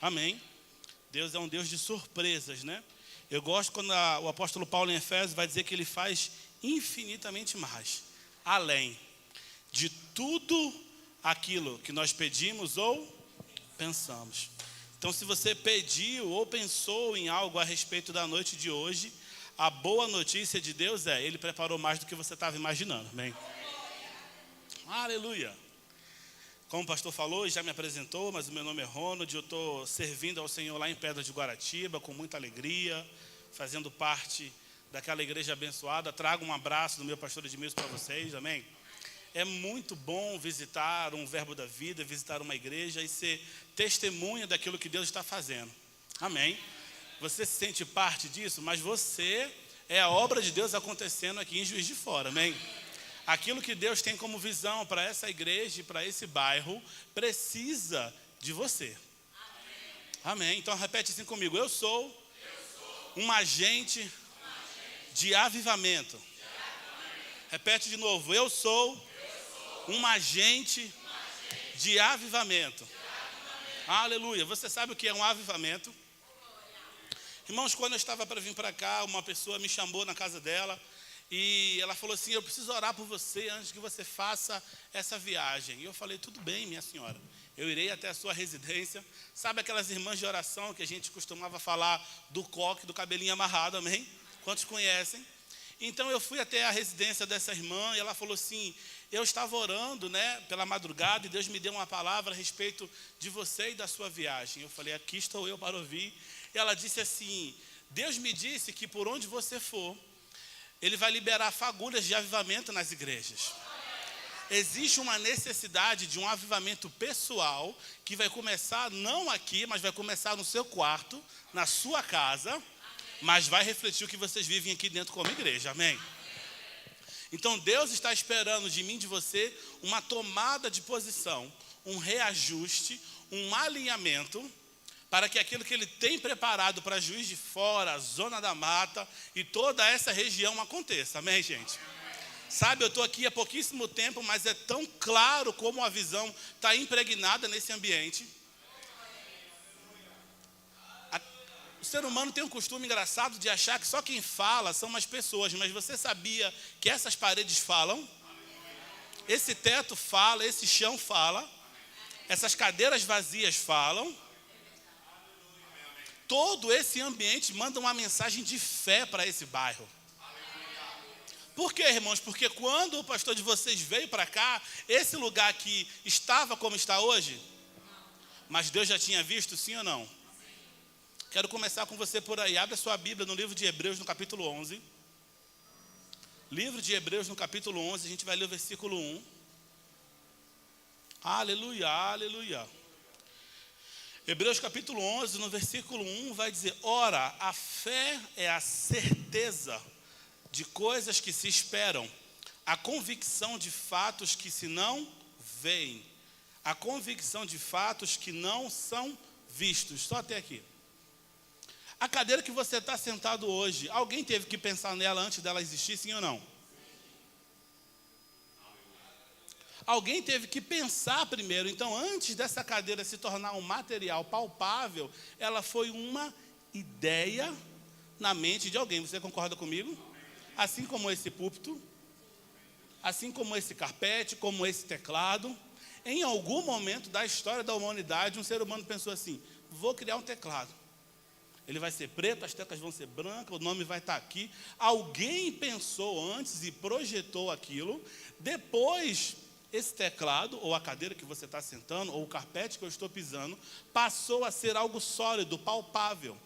Amém? Deus é um Deus de surpresas, né? Eu gosto quando o apóstolo Paulo em Efésios vai dizer que ele faz infinitamente mais, além de tudo aquilo que nós pedimos ou pensamos. Então, se você pediu ou pensou em algo a respeito da noite de hoje, a boa notícia de Deus é, Ele preparou mais do que você estava imaginando, amém? Aleluia! Como o pastor falou e já me apresentou, mas o meu nome é Ronald, eu estou servindo ao Senhor lá em Pedra de Guaratiba, com muita alegria, fazendo parte daquela igreja abençoada. Trago um abraço do meu pastor Edmilson para vocês, amém? É muito bom visitar um verbo da vida, visitar uma igreja e ser testemunha daquilo que Deus está fazendo, amém? Você se sente parte disso, mas você é a obra de Deus acontecendo aqui em Juiz de Fora, amém? Aquilo que Deus tem como visão para essa igreja e para esse bairro precisa de você. Amém. Então repete assim comigo. Eu sou um agente de avivamento. Repete de novo. Eu sou um agente de avivamento. Aleluia. Você sabe o que é um avivamento? Irmãos, quando eu estava para vir para cá, uma pessoa me chamou na casa dela. E ela falou assim, eu preciso orar por você antes que você faça essa viagem. E eu falei, tudo bem, minha senhora. Eu irei até a sua residência. Sabe aquelas irmãs de oração que a gente costumava falar do coque, do cabelinho amarrado, amém? Quantos conhecem? Então eu fui até a residência dessa irmã e ela falou assim, eu estava orando, né, pela madrugada e Deus me deu uma palavra a respeito de você e da sua viagem. Eu falei, aqui estou eu para ouvir. E ela disse assim, Deus me disse que por onde você for, Ele vai liberar fagulhas de avivamento nas igrejas. Existe uma necessidade de um avivamento pessoal que vai começar não aqui, mas vai começar no seu quarto, na sua casa, mas vai refletir o que vocês vivem aqui dentro como igreja, amém? Então Deus está esperando de mim, de você, uma tomada de posição, um reajuste, um alinhamento, para que aquilo que Ele tem preparado para Juiz de Fora, Zona da Mata e toda essa região aconteça. Amém, gente? Sabe, eu estou aqui há pouquíssimo tempo, mas é tão claro como a visão está impregnada nesse ambiente. O ser humano tem um costume engraçado de achar que só quem fala são as pessoas, mas você sabia que essas paredes falam? Esse teto fala, esse chão fala, essas cadeiras vazias falam. Todo esse ambiente manda uma mensagem de fé para esse bairro. Por quê, irmãos? Porque quando o pastor de vocês veio para cá, esse lugar aqui estava como está hoje? Mas Deus já tinha visto, sim ou não? Quero começar com você por aí. Abre a sua Bíblia no livro de Hebreus, no capítulo 11. Livro de Hebreus, no capítulo 11, a gente vai ler o versículo 1. Aleluia, aleluia. Hebreus capítulo 11, no versículo 1, vai dizer, ora, a fé é a certeza de coisas que se esperam, a convicção de fatos que se não veem, a convicção de fatos que não são vistos. Só até aqui. A cadeira que você está sentado hoje, alguém teve que pensar nela antes dela existir, sim ou não? Alguém teve que pensar primeiro. Então, antes dessa cadeira se tornar um material palpável, ela foi uma ideia na mente de alguém. Você concorda comigo? Assim como esse púlpito, assim como esse carpete, como esse teclado. Em algum momento da história da humanidade, um ser humano pensou assim, vou criar um teclado. Ele vai ser preto, as teclas vão ser brancas, o nome vai estar aqui. Alguém pensou antes e projetou aquilo. Depois, esse teclado, ou a cadeira que você está sentando, ou o carpete que eu estou pisando, passou a ser algo sólido, palpável.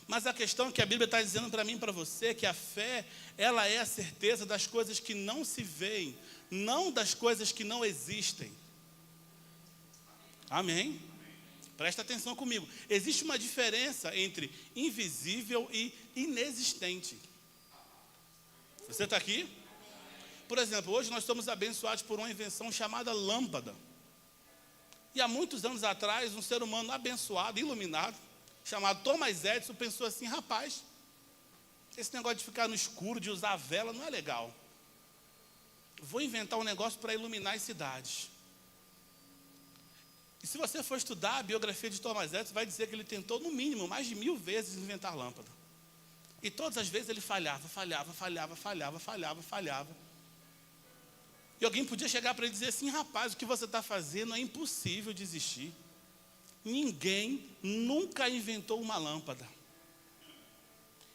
Mas a questão é que a Bíblia está dizendo para mim e para você, que a fé, ela é a certeza das coisas que não se veem, não das coisas que não existem. Amém? Presta atenção comigo. Existe uma diferença entre invisível e inexistente. Você está aqui? Por exemplo, hoje nós somos abençoados por uma invenção chamada lâmpada. E há muitos anos atrás, um ser humano abençoado, iluminado, chamado Thomas Edison, pensou assim, rapaz, esse negócio de ficar no escuro, de usar vela, não é legal. Vou inventar um negócio para iluminar as cidades. E se você for estudar a biografia de Thomas Edison, vai dizer que ele tentou, no mínimo, mais de 1000 vezes inventar lâmpada. E todas as vezes ele falhava. E alguém podia chegar para ele e dizer assim: rapaz, o que você está fazendo é impossível de existir. Ninguém nunca inventou uma lâmpada.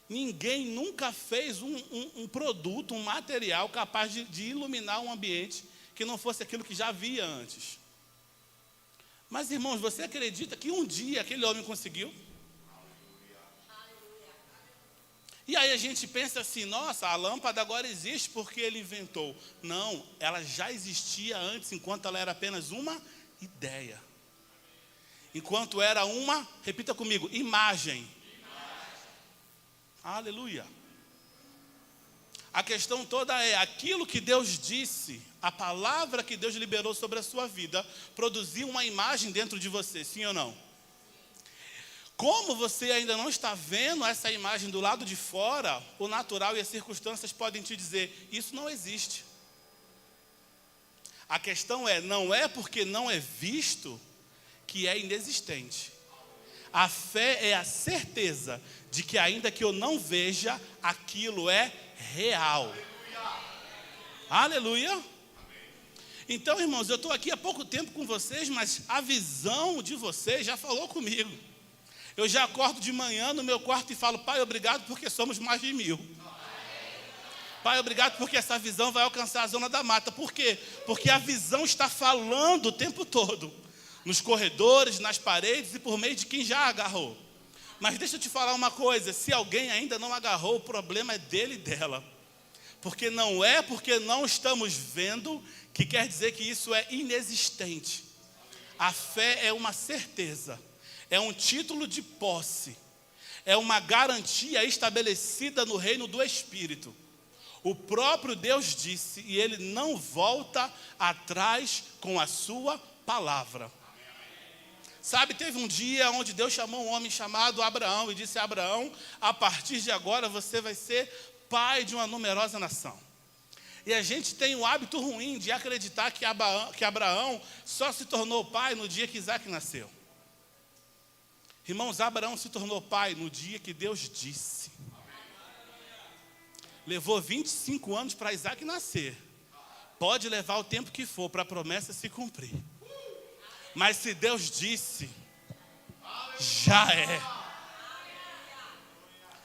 Ninguém nunca fez um produto, um material capaz de iluminar um ambiente que não fosse aquilo que já havia antes. Mas, irmãos, você acredita que um dia aquele homem conseguiu? E aí a gente pensa assim: nossa, a lâmpada agora existe porque ele inventou. Não, ela já existia antes, enquanto ela era apenas uma ideia. Enquanto era uma, repita comigo, imagem. Aleluia. A questão toda é: aquilo que Deus disse, a palavra que Deus liberou sobre a sua vida, produziu uma imagem dentro de você, sim ou não? Como você ainda não está vendo essa imagem do lado de fora, o natural e as circunstâncias podem te dizer: isso não existe. A questão é: não é porque não é visto que é inexistente. A fé é a certeza de que ainda que eu não veja, aquilo é real. Aleluia. Aleluia. Então, irmãos, eu estou aqui há pouco tempo com vocês, mas a visão de vocês já falou comigo. Eu já acordo de manhã no meu quarto e falo: Pai, obrigado porque somos mais de 1000. Pai, obrigado porque essa visão vai alcançar a zona da mata. Por quê? Porque a visão está falando o tempo todo. Nos corredores, nas paredes e por meio de quem já agarrou. Mas deixa eu te falar uma coisa: se alguém ainda não agarrou, o problema é dele e dela. Porque não é porque não estamos vendo que quer dizer que isso é inexistente. A fé é uma certeza, é um título de posse, é uma garantia estabelecida no reino do Espírito. O próprio Deus disse, e Ele não volta atrás com a sua palavra. Sabe, teve um dia onde Deus chamou um homem chamado Abraão e disse a Abraão: a partir de agora você vai ser pai de uma numerosa nação. E a gente tem o hábito ruim de acreditar que Abraão só se tornou pai no dia que Isaac nasceu. Irmãos, Abraão se tornou pai no dia que Deus disse. Levou 25 anos para Isaac nascer. Pode levar o tempo que for para a promessa se cumprir. Mas se Deus disse, já é.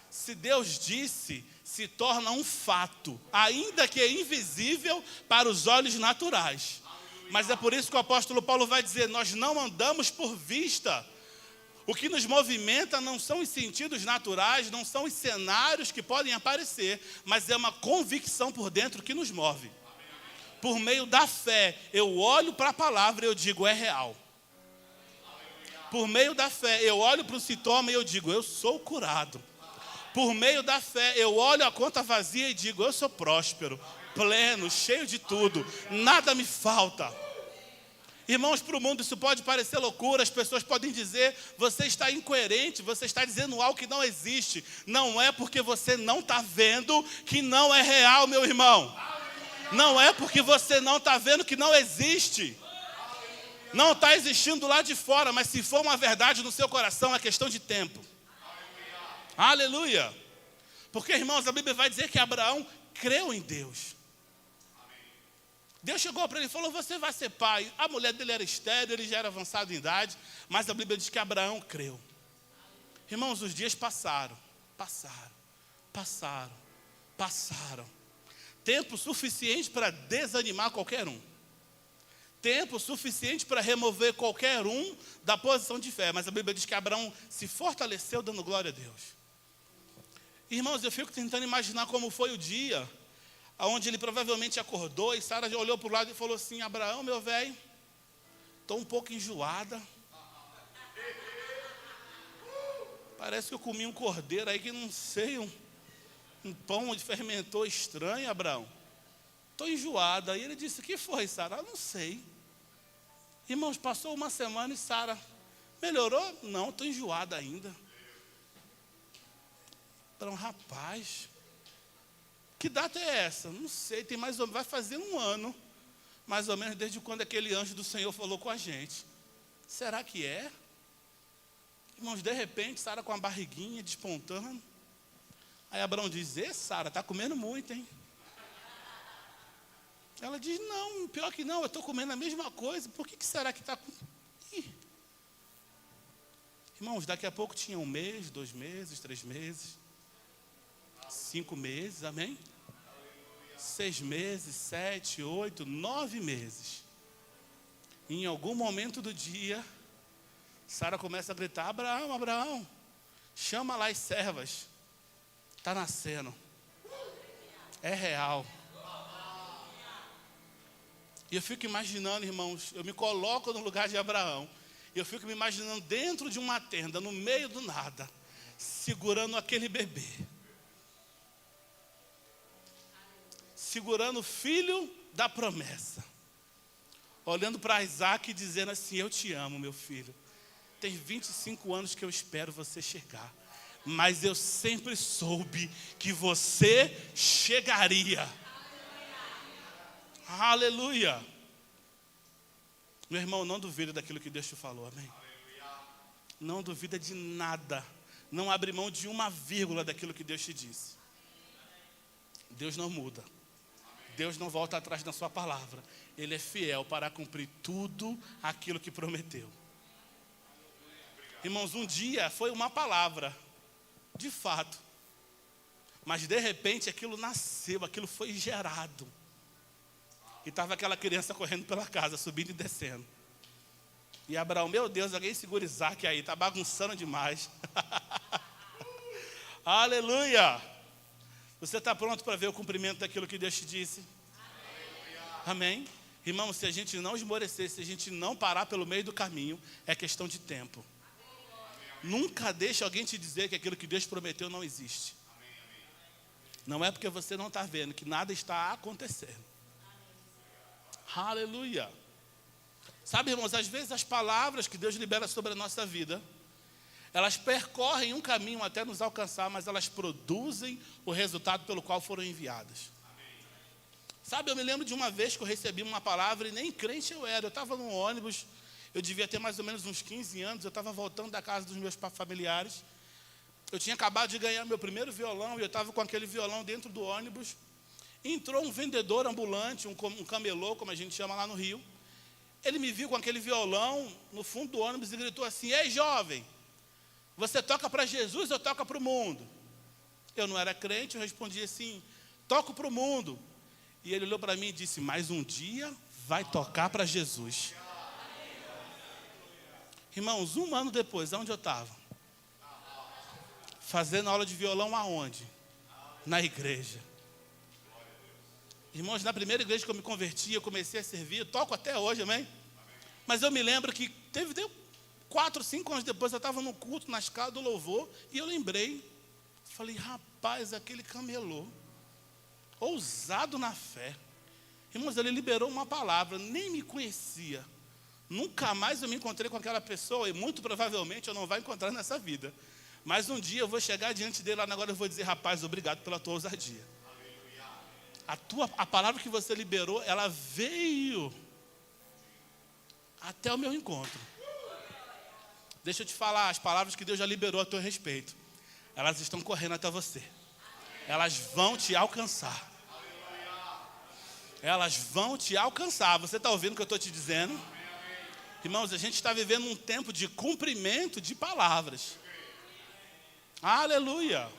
Se Deus disse, se torna um fato, ainda que é invisível para os olhos naturais. Mas é por isso que o apóstolo Paulo vai dizer: nós não andamos por vista. O que nos movimenta não são os sentidos naturais, não são os cenários que podem aparecer, mas é uma convicção por dentro que nos move. Por meio da fé, eu olho para a palavra e eu digo: é real. Por meio da fé, eu olho para o sintoma e eu digo: eu sou curado. Por meio da fé, eu olho a conta vazia e digo: eu sou próspero, pleno, cheio de tudo, nada me falta. Irmãos, para o mundo isso pode parecer loucura, as pessoas podem dizer: você está incoerente, você está dizendo algo que não existe. Não é porque você não está vendo que não é real, meu irmão. Não é porque você não está vendo que não existe. Não está existindo lá de fora, mas se for uma verdade no seu coração, é questão de tempo. Aleluia. Porque, irmãos, a Bíblia vai dizer que Abraão creu em Deus. Deus chegou para ele e falou: você vai ser pai. A mulher dele era estéril, ele já era avançado em idade, mas a Bíblia diz que Abraão creu. Irmãos, os dias passaram. Tempo suficiente para desanimar qualquer um. Tempo suficiente para remover qualquer um da posição de fé. Mas a Bíblia diz que Abraão se fortaleceu dando glória a Deus. Irmãos, eu fico tentando imaginar como foi o dia onde ele provavelmente acordou e Sara já olhou para o lado e falou assim: Abraão, meu velho, estou um pouco enjoada. Parece que eu comi um cordeiro aí que não sei, um pão de fermentor estranho, Abraão. Estou enjoada. Aí ele disse: o que foi, Sara? Não sei. Irmãos, passou uma semana e Sara: melhorou? Não, estou enjoada ainda. Abraão: rapaz, que data é essa? Não sei, tem mais ou menos, vai fazer um ano, mais ou menos, desde quando aquele anjo do Senhor falou com a gente. Será que é? Irmãos, de repente, Sara com a barriguinha despontando. Aí Abraão diz, Sara, está comendo muito, hein? Ela diz, não, pior que não, eu estou comendo a mesma coisa. Por que será que está com... Irmãos, daqui a pouco tinha 1 mês, 2 meses, 3 meses, 5 meses, amém? 6 meses, 7, 8, 9 meses. Em algum momento do dia, Sara começa a gritar, Abraão, Abraão, chama lá as servas. Está nascendo. É real. E eu fico imaginando, irmãos, eu me coloco no lugar de Abraão. E eu fico me imaginando dentro de uma tenda, no meio do nada, segurando aquele bebê. Segurando o filho da promessa. Olhando para Isaac e dizendo assim, eu te amo, meu filho. Tem 25 anos que eu espero você chegar. Mas eu sempre soube que você chegaria. Aleluia. Meu irmão, não duvida daquilo que Deus te falou, amém? Não duvida de nada. Não abre mão de uma vírgula daquilo que Deus te disse. Deus não muda. Deus não volta atrás da sua palavra. Ele é fiel para cumprir tudo aquilo que prometeu. Irmãos, um dia foi uma palavra, de fato. Mas de repente aquilo nasceu, aquilo foi gerado. E estava aquela criança correndo pela casa, subindo e descendo. E Abraão, meu Deus, alguém segura Isaac aí, está bagunçando demais. Aleluia! Você está pronto para ver o cumprimento daquilo que Deus te disse? Amém? Irmão, se a gente não esmorecer, se a gente não parar pelo meio do caminho, é questão de tempo. Nunca deixe alguém te dizer que aquilo que Deus prometeu não existe. Não é porque você não está vendo que nada está acontecendo. Aleluia. Sabe, irmãos, às vezes as palavras que Deus libera sobre a nossa vida, elas percorrem um caminho até nos alcançar, mas elas produzem o resultado pelo qual foram enviadas. Sabe, eu me lembro de uma vez que eu recebi uma palavra e nem crente eu era. Eu estava num ônibus, eu devia ter mais ou menos uns 15 anos, eu estava voltando da casa dos meus familiares. Eu tinha acabado de ganhar meu primeiro violão e eu estava com aquele violão dentro do ônibus. Entrou um vendedor ambulante, um camelô, como a gente chama lá no Rio. Ele me viu com aquele violão no fundo do ônibus e gritou assim, ei jovem, você toca para Jesus ou toca para o mundo? Eu não era crente, eu respondi assim, toco para o mundo. E ele olhou para mim e disse, mas um dia vai tocar para Jesus. Irmãos, 1 ano depois, onde eu estava? Fazendo aula de violão aonde? Na igreja. Irmãos, na primeira igreja que eu me converti, eu comecei a servir, eu toco até hoje, amém? Mas eu me lembro que teve 4, 5 anos depois, eu estava no culto, na escala do louvor, e eu lembrei, falei, rapaz, aquele camelô, ousado na fé. Irmãos, ele liberou uma palavra, nem me conhecia. Nunca mais eu me encontrei com aquela pessoa, e muito provavelmente eu não vou encontrar nessa vida. Mas um dia eu vou chegar diante dele, lá agora eu vou dizer, rapaz, obrigado pela tua ousadia. A palavra que você liberou, ela veio até o meu encontro. Deixa eu te falar, as palavras que Deus já liberou a teu respeito, elas estão correndo até você. Elas vão te alcançar. Elas vão te alcançar. Você está ouvindo o que eu estou te dizendo? Irmãos, a gente está vivendo um tempo de cumprimento de palavras. Aleluia.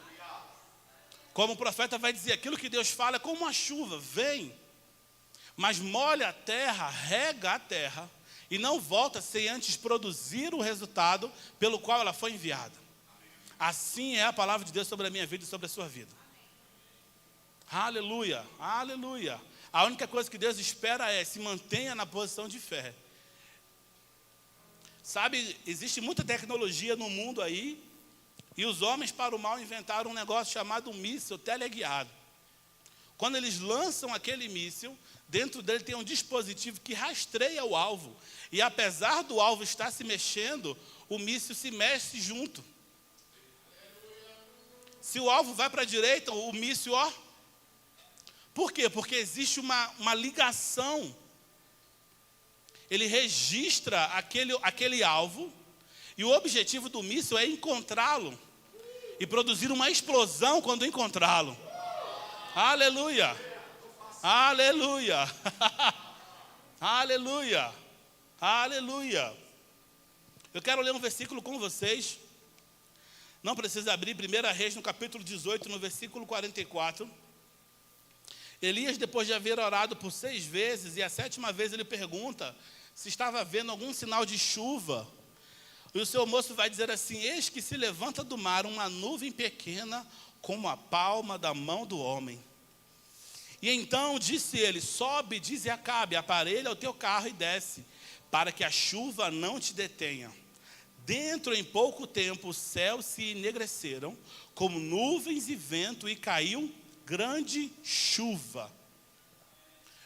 Como o profeta vai dizer, aquilo que Deus fala é como uma chuva, vem, mas molha a terra, rega a terra, e não volta sem antes produzir o resultado pelo qual ela foi enviada. Assim é a palavra de Deus sobre a minha vida e sobre a sua vida. Aleluia, aleluia. A única coisa que Deus espera é se mantenha na posição de fé. Sabe, existe muita tecnologia no mundo aí, e os homens para o mal inventaram um negócio chamado míssil teleguiado. Quando eles lançam aquele míssil, dentro dele tem um dispositivo que rastreia o alvo. E apesar do alvo estar se mexendo, o míssil se mexe junto. Se o alvo vai para a direita, o míssil, ó. Por quê? Porque existe uma ligação. ele registra aquele alvo, e o objetivo do míssil é encontrá-lo e produzir uma explosão quando encontrá-lo. Aleluia! Aleluia! Aleluia! Aleluia! Eu quero ler um versículo com vocês. Não precisa abrir, 1 Reis, no capítulo 18, no versículo 44. Elias, depois de haver orado por 6 vezes, e a 7ª vez ele pergunta se estava vendo algum sinal de chuva. E o seu moço vai dizer assim: eis que se levanta do mar uma nuvem pequena, como a palma da mão do homem. E então disse ele: sobe, dize a Acabe, aparelha o teu carro e desce, para que a chuva não te detenha. Dentro em pouco tempo os céus se enegreceram, como nuvens e vento, e caiu grande chuva.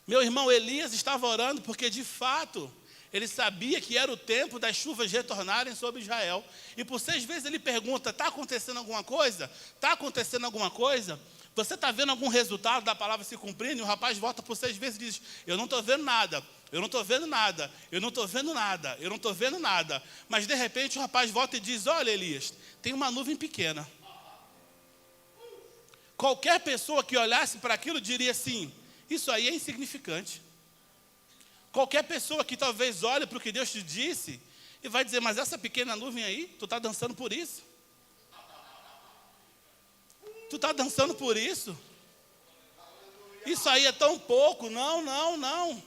Meu irmão, Elias estava orando porque de fato ele sabia que era o tempo das chuvas retornarem sobre Israel. E por 6 vezes ele pergunta: está acontecendo alguma coisa? Está acontecendo alguma coisa? Você está vendo algum resultado da palavra se cumprindo? E o rapaz volta por 6 vezes e diz: eu não estou vendo nada, eu não estou vendo nada, eu não estou vendo nada, eu não estou vendo nada. Mas de repente o rapaz volta e diz: olha, Elias, tem uma nuvem pequena. Qualquer pessoa que olhasse para aquilo diria assim: isso aí é insignificante. Qualquer pessoa que talvez olhe para o que Deus te disse e vai dizer: mas essa pequena nuvem aí, tu está dançando por isso? Tu está dançando por isso? Isso aí é tão pouco. Não, não, não.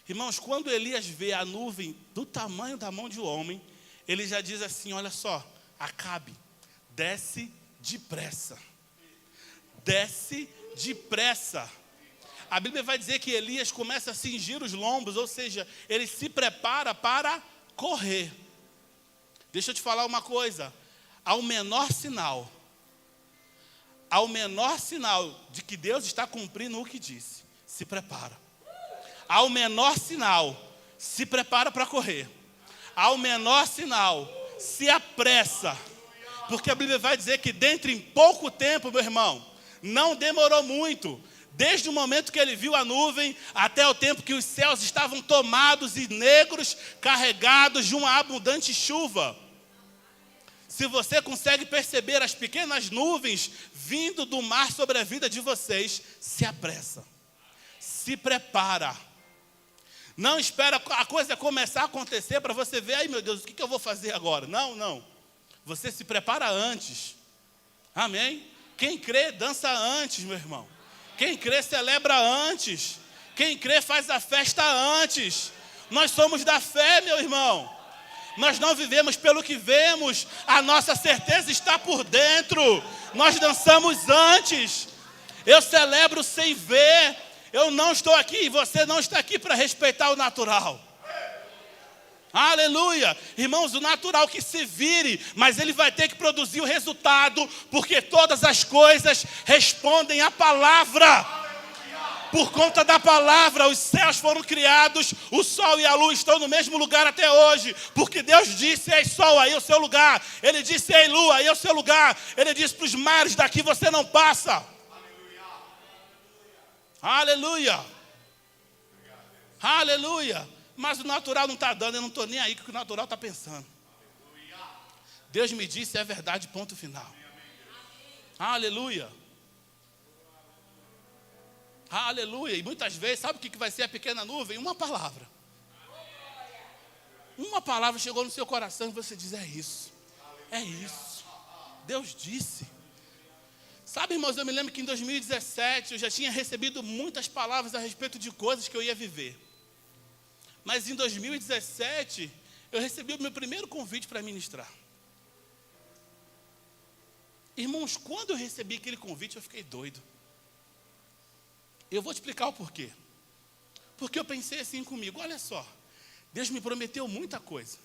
Irmãos, quando Elias vê a nuvem do tamanho da mão de um homem, ele já diz assim: olha só, Acabe, desce depressa. Desce depressa. A Bíblia vai dizer que Elias começa a cingir os lombos, ou seja, ele se prepara para correr. Deixa eu te falar uma coisa: ao menor sinal de que Deus está cumprindo o que disse, se prepara. Ao menor sinal, se prepara para correr. Ao menor sinal, se apressa. Porque a Bíblia vai dizer que dentro em pouco tempo, meu irmão, não demorou muito, desde o momento que ele viu a nuvem, até o tempo que os céus estavam tomados e negros, carregados de uma abundante chuva. Se você consegue perceber as pequenas nuvens vindo do mar sobre a vida de vocês, se apressa, se prepara. Não espera a coisa começar a acontecer para você ver: ai meu Deus, o que eu vou fazer agora? Não, não. Você se prepara antes. Amém? Quem crê, dança antes, meu irmão. Quem crê, celebra antes. Quem crê, faz a festa antes. Nós somos da fé, meu irmão. Nós não vivemos pelo que vemos. A nossa certeza está por dentro. Nós dançamos antes. Eu celebro sem ver. Eu não estou aqui e você não está aqui para respeitar o natural. Aleluia. Irmãos, o natural que se vire, mas ele vai ter que produzir o resultado, porque todas as coisas respondem à palavra. Por conta da palavra, os céus foram criados, o sol e a lua estão no mesmo lugar até hoje, porque Deus disse: ei sol, aí é o seu lugar. Ele disse: ei lua, aí é o seu lugar. Ele disse: para os mares daqui você não passa. Aleluia. Aleluia. Mas o natural não está dando, eu não estou nem aí com o que o natural está pensando. Deus me disse, é verdade, ponto final. Aleluia. Aleluia. E muitas vezes, sabe o que vai ser a pequena nuvem? Uma palavra. Uma palavra chegou no seu coração e você diz: é isso. É isso. Deus disse. Sabe, irmãos, eu me lembro que em 2017 eu já tinha recebido muitas palavras a respeito de coisas que eu ia viver. Mas em 2017, eu recebi o meu primeiro convite para ministrar. Irmãos, quando eu recebi aquele convite, eu fiquei doido. Eu vou te explicar o porquê. Porque eu pensei assim comigo: olha só, Deus me prometeu muita coisa.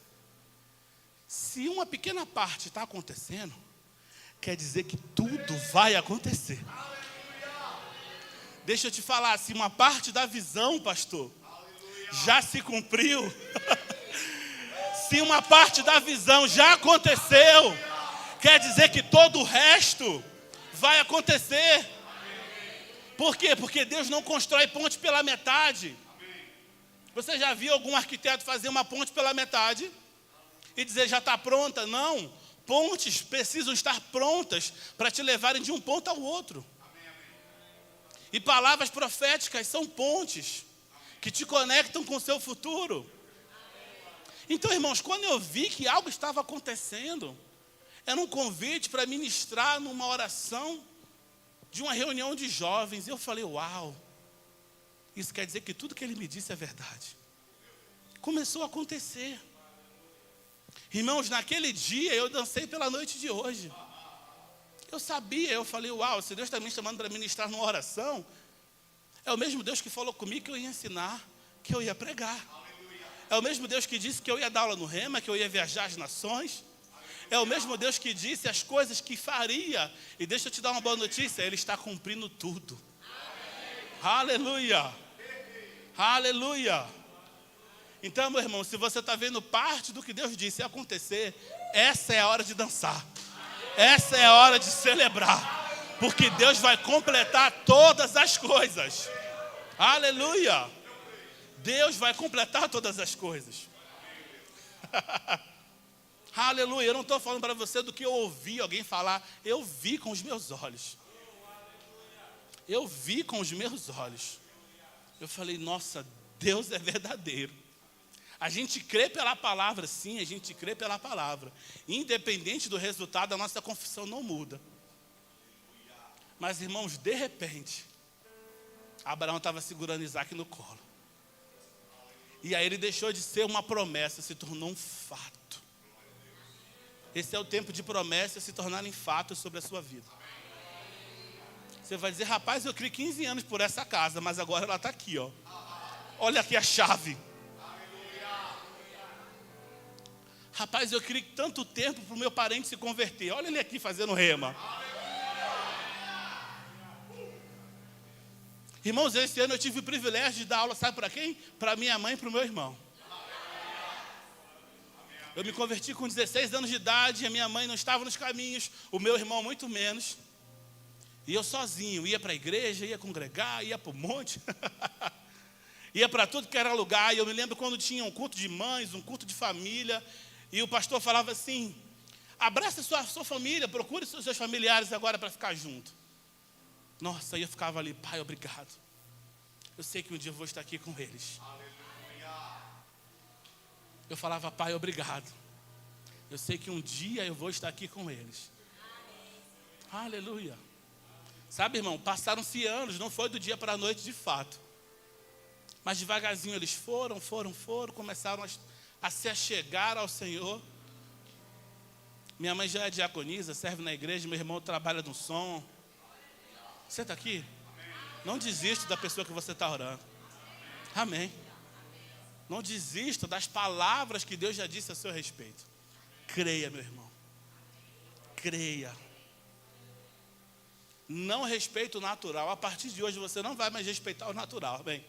Se uma pequena parte está acontecendo, quer dizer que tudo vai acontecer. Deixa eu te falar, se uma parte da visão, pastor, já se cumpriu. Se uma parte da visão já aconteceu, quer dizer que todo o resto vai acontecer. Por quê? Porque Deus não constrói ponte pela metade. Você já viu algum arquiteto fazer uma ponte pela metade e dizer já está pronta? Não. Pontes precisam estar prontas para te levarem de um ponto ao outro. E palavras proféticas são pontes que te conectam com o seu futuro. Então, irmãos, quando eu vi que algo estava acontecendo, era um convite para ministrar numa oração de uma reunião de jovens. E eu falei, uau, isso quer dizer que tudo que ele me disse é verdade. Começou a acontecer. Irmãos, naquele dia eu dancei pela noite de hoje. Eu sabia, eu falei, uau, se Deus está me chamando para ministrar numa oração, é o mesmo Deus que falou comigo que eu ia ensinar, que eu ia pregar. É o mesmo Deus que disse que eu ia dar aula no Rema, que eu ia viajar às nações. É o mesmo Deus que disse as coisas que faria. E deixa eu te dar uma boa notícia, Ele está cumprindo tudo. Aleluia! Aleluia! Então, meu irmão, se você está vendo parte do que Deus disse acontecer, essa é a hora de dançar. Essa é a hora de celebrar. Porque Deus vai completar todas as coisas. Aleluia! Deus vai completar todas as coisas. Aleluia! Eu não estou falando para você do que eu ouvi alguém falar. Eu vi com os meus olhos. Eu vi com os meus olhos. Eu falei, nossa, Deus é verdadeiro. A gente crê pela palavra, sim, a gente crê pela palavra. Independente do resultado, a nossa confissão não muda. Mas, irmãos, de repente, Abraão estava segurando Isaac no colo. E aí ele deixou de ser uma promessa, se tornou um fato. Esse é o tempo de promessas se tornarem fatos sobre a sua vida. Você vai dizer, rapaz, eu criei 15 anos por essa casa, mas agora ela está aqui, ó. Olha aqui a chave. Rapaz, eu criei tanto tempo para o meu parente se converter. Olha ele aqui fazendo rema. Irmãos, esse ano eu tive o privilégio de dar aula, sabe para quem? Para minha mãe e para o meu irmão. Eu me converti com 16 anos de idade, a minha mãe não estava nos caminhos, o meu irmão muito menos. E eu sozinho, ia para a igreja, ia congregar, ia para o monte, ia para tudo que era lugar. E eu me lembro quando tinha um culto de mães, um culto de família, e o pastor falava assim, abraça a sua família, procure os seus familiares agora para ficar junto. Nossa, aí eu ficava ali, pai, obrigado. Eu sei que um dia eu vou estar aqui com eles. Eu falava, pai, obrigado. Eu sei que um dia eu vou estar aqui com eles. Aleluia. Sabe, irmão, passaram-se anos, não foi do dia para a noite de fato. Mas devagarzinho eles foram, começaram a se achegar ao Senhor. Minha mãe já é diaconisa, serve na igreja, meu irmão trabalha no som. Você está aqui? Não desista da pessoa que você está orando. Amém. Não desista das palavras que Deus já disse a seu respeito. Creia, meu irmão. Creia. Não respeita o natural. A partir de hoje você não vai mais respeitar o natural. Amém.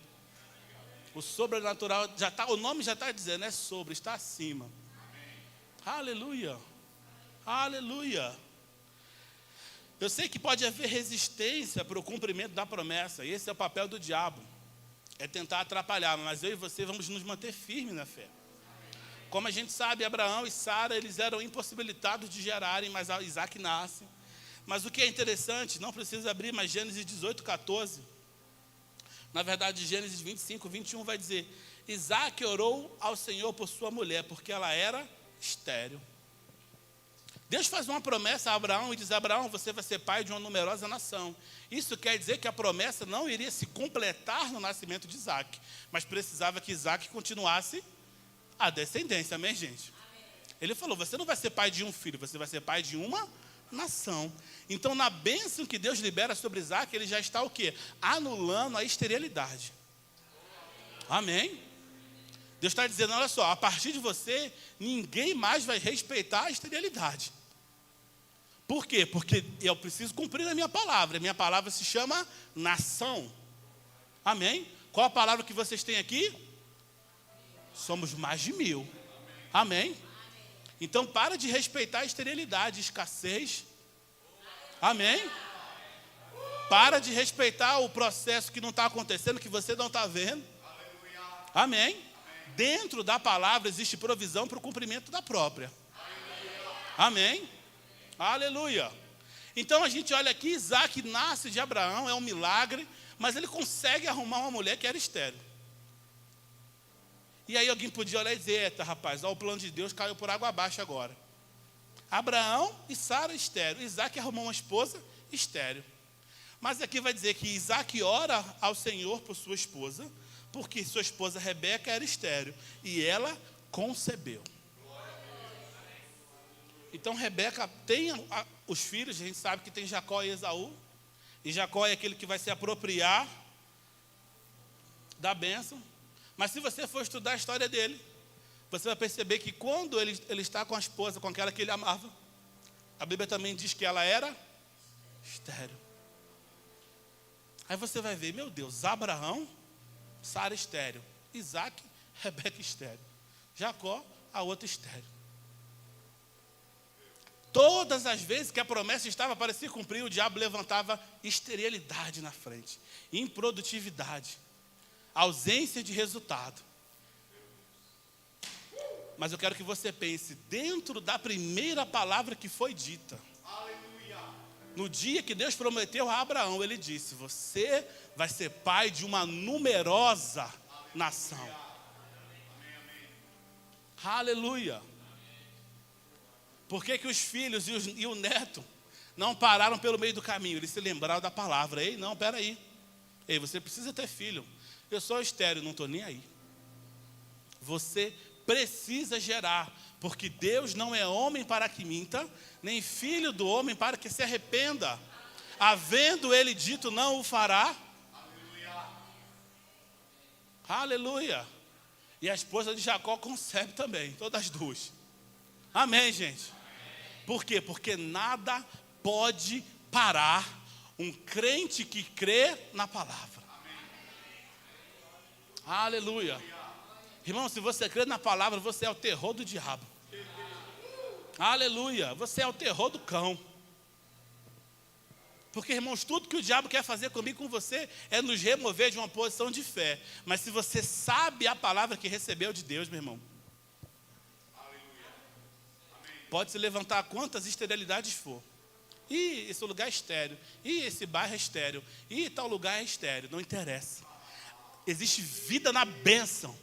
O sobrenatural já está, o nome já está dizendo, é sobre, está acima. Aleluia. Aleluia. Eu sei que pode haver resistência para o cumprimento da promessa. E esse é o papel do diabo. É tentar atrapalhar. Mas eu e você vamos nos manter firmes na fé. Como a gente sabe, Abraão e Sara, eles eram impossibilitados de gerarem, mas Isaac nasce. Mas o que é interessante, não precisa abrir, mas Gênesis 18, 14. Na verdade, Gênesis 25, 21 vai dizer, Isaac orou ao Senhor por sua mulher, porque ela era estéril. Deus faz uma promessa a Abraão e diz, Abraão, você vai ser pai de uma numerosa nação. Isso quer dizer que a promessa não iria se completar no nascimento de Isaac, mas precisava que Isaac continuasse a descendência, amém, gente? Amém. Ele falou, você não vai ser pai de um filho, você vai ser pai de uma nação. Então, na bênção que Deus libera sobre Isaac, ele já está o quê? Anulando a esterilidade. Amém? Deus está dizendo, olha só, a partir de você, ninguém mais vai respeitar a esterilidade. Por quê? Porque eu preciso cumprir a minha palavra. A minha palavra se chama nação. Amém? Qual a palavra que vocês têm aqui? Somos mais de 1000. Amém? Então, para de respeitar a esterilidade, escassez. Amém? Para de respeitar o processo que não está acontecendo, que você não está vendo. Amém? Dentro da palavra existe provisão para o cumprimento da própria. Amém? Aleluia. Então a gente olha aqui, Isaac nasce de Abraão, é um milagre, mas ele consegue arrumar uma mulher que era estéril. E aí alguém podia olhar e dizer, eita rapaz, ó, o plano de Deus caiu por água abaixo agora. Abraão e Sara estéril, Isaac arrumou uma esposa estéril. Mas aqui vai dizer que Isaac ora ao Senhor por sua esposa, porque sua esposa Rebeca era estéril, e ela concebeu. Então Rebeca tem os filhos, a gente sabe que tem Jacó e Esaú, e Jacó é aquele que vai se apropriar da bênção. Mas se você for estudar a história dele, você vai perceber que quando ele está com a esposa, com aquela que ele amava, a Bíblia também diz que ela era estéril. Aí você vai ver, meu Deus, Abraão, Sara estéril, Isaac, Rebeca estéril, Jacó, a outra estéril. Todas as vezes que a promessa estava para se cumprir, o diabo levantava esterilidade na frente, improdutividade, ausência de resultado. Mas eu quero que você pense dentro da primeira palavra que foi dita. No dia que Deus prometeu a Abraão, ele disse, você vai ser pai de uma numerosa nação. Aleluia. Por que os filhos e o neto não pararam pelo meio do caminho? Eles se lembraram da palavra. Ei, não, peraí. Ei, você precisa ter filho. Eu sou estéril, não estou nem aí. Você precisa gerar, porque Deus não é homem para que minta, nem filho do homem para que se arrependa. Havendo ele dito, não o fará. Aleluia. E a esposa de Jacó concebe também, todas as duas. Amém, gente? Por quê? Porque nada pode parar um crente que crê na palavra. Aleluia. Irmão, se você crê na palavra, você é o terror do diabo. Aleluia. Você é o terror do cão. Porque, irmãos, tudo que o diabo quer fazer comigo e com você é nos remover de uma posição de fé. Mas se você sabe a palavra que recebeu de Deus, meu irmão, pode se levantar quantas esterilidades for. Ih, esse lugar é estéril. Ih, esse bairro é estéril. Ih, tal lugar é estéril. Não interessa. Existe vida na bênção.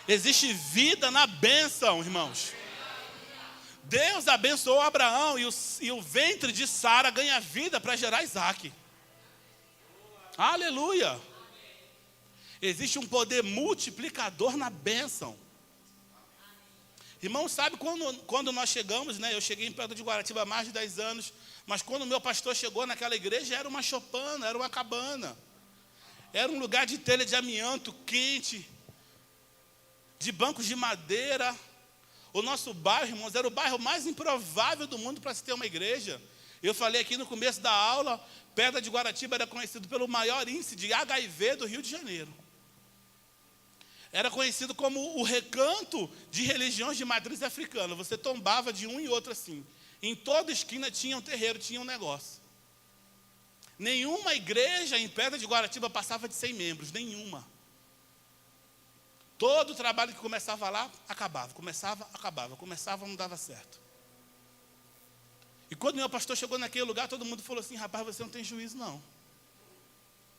Existe vida na bênção, irmãos. Deus abençoou Abraão e o ventre de Sara ganha vida para gerar Isaac. Aleluia. Existe um poder multiplicador na bênção. Irmão, sabe quando nós chegamos, né? Eu cheguei em Pedra de Guaratiba há mais de 10 anos, mas quando o meu pastor chegou naquela igreja, era uma chopana, era uma cabana. Era um lugar de telha de amianto quente, de bancos de madeira. O nosso bairro, irmãos, era o bairro mais improvável do mundo para se ter uma igreja. Eu falei aqui no começo da aula, Pedra de Guaratiba era conhecido pelo maior índice de HIV do Rio de Janeiro. Era conhecido como o recanto de religiões de matriz africana. Você tombava de um e outro assim. Em toda esquina tinha um terreiro, tinha um negócio. Nenhuma igreja em Pedra de Guaratiba passava de 100 membros, nenhuma. Todo o trabalho que começava lá, acabava. Começava, acabava. Começava, não dava certo. E quando meu pastor chegou naquele lugar, todo mundo falou assim, rapaz, você não tem juízo não.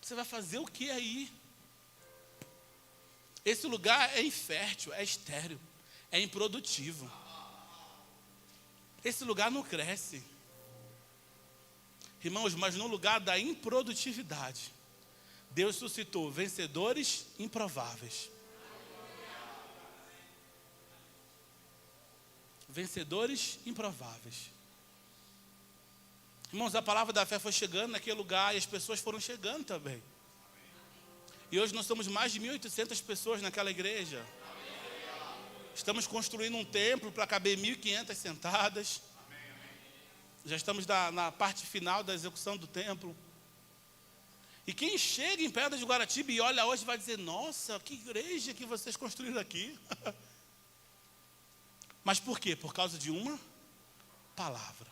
Você vai fazer o que aí? Esse lugar é infértil, é estéril, é improdutivo. Esse lugar não cresce. Irmãos, mas no lugar da improdutividade, Deus suscitou vencedores improváveis. Vencedores improváveis. Irmãos, a palavra da fé foi chegando naquele lugar e as pessoas foram chegando também. E hoje nós somos mais de 1.800 pessoas naquela igreja. Estamos construindo um templo para caber 1.500 sentadas. Já estamos na parte final da execução do templo. E quem chega em Pedra de Guaratiba e olha hoje vai dizer, nossa, que igreja que vocês construíram aqui. Mas por quê? Por causa de uma palavra.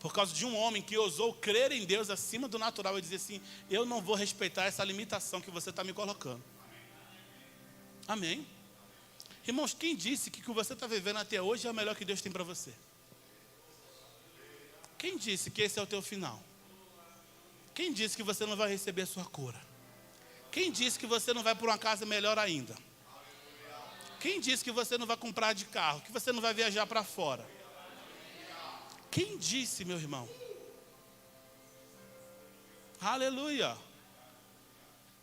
Por causa de um homem que ousou crer em Deus acima do natural e dizer assim: eu não vou respeitar essa limitação que você está me colocando. Amém? Irmãos, quem disse que o que você está vivendo até hoje é o melhor que Deus tem para você? Quem disse que esse é o teu final? Quem disse que você não vai receber a sua cura? Quem disse que você não vai para uma casa melhor ainda? Quem disse que você não vai comprar de carro? Que você não vai viajar para fora? Quem disse, meu irmão? Aleluia!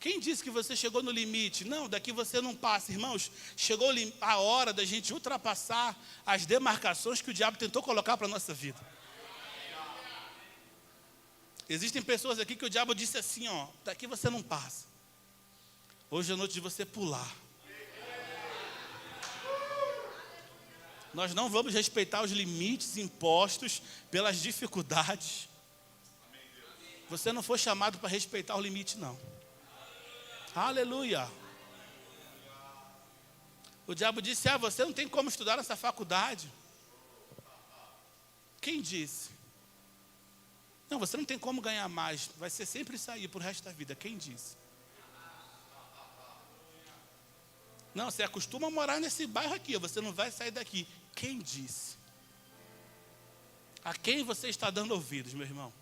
Quem disse que você chegou no limite? Não, daqui você não passa. Irmãos, chegou a hora da gente ultrapassar as demarcações que o diabo tentou colocar para a nossa vida. Existem pessoas aqui que o diabo disse assim, ó, daqui você não passa. Hoje é noite de você pular. Nós não vamos respeitar os limites impostos pelas dificuldades. Você não foi chamado para respeitar o limite, não. Aleluia. O diabo disse, você não tem como estudar nessa faculdade. Quem disse? Não, você não tem como ganhar mais. Vai ser sempre isso aí pro resto da vida. Quem disse? Não, você acostuma a morar nesse bairro aqui. Você não vai sair daqui. Quem disse? A quem você está dando ouvidos, meu irmão?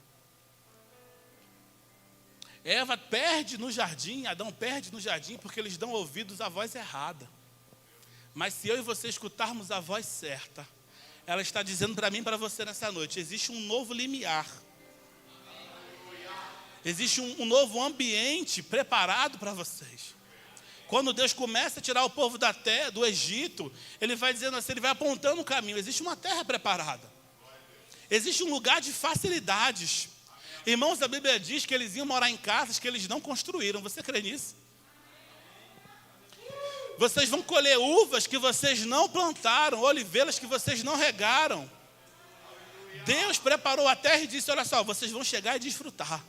Eva perde no jardim, Adão perde no jardim porque eles dão ouvidos à voz errada. Mas se eu e você escutarmos a voz certa, ela está dizendo para mim e para você nessa noite, existe um novo limiar. Existe um novo ambiente preparado para vocês. Quando Deus começa a tirar o povo do Egito, Ele vai dizendo assim, Ele vai apontando o caminho. Existe uma terra preparada. Existe um lugar de facilidades. Irmãos, a Bíblia diz que eles iam morar em casas que eles não construíram. Você crê nisso? Vocês vão colher uvas que vocês não plantaram, oliveiras que vocês não regaram. Deus preparou a terra e disse, olha só, vocês vão chegar e desfrutar.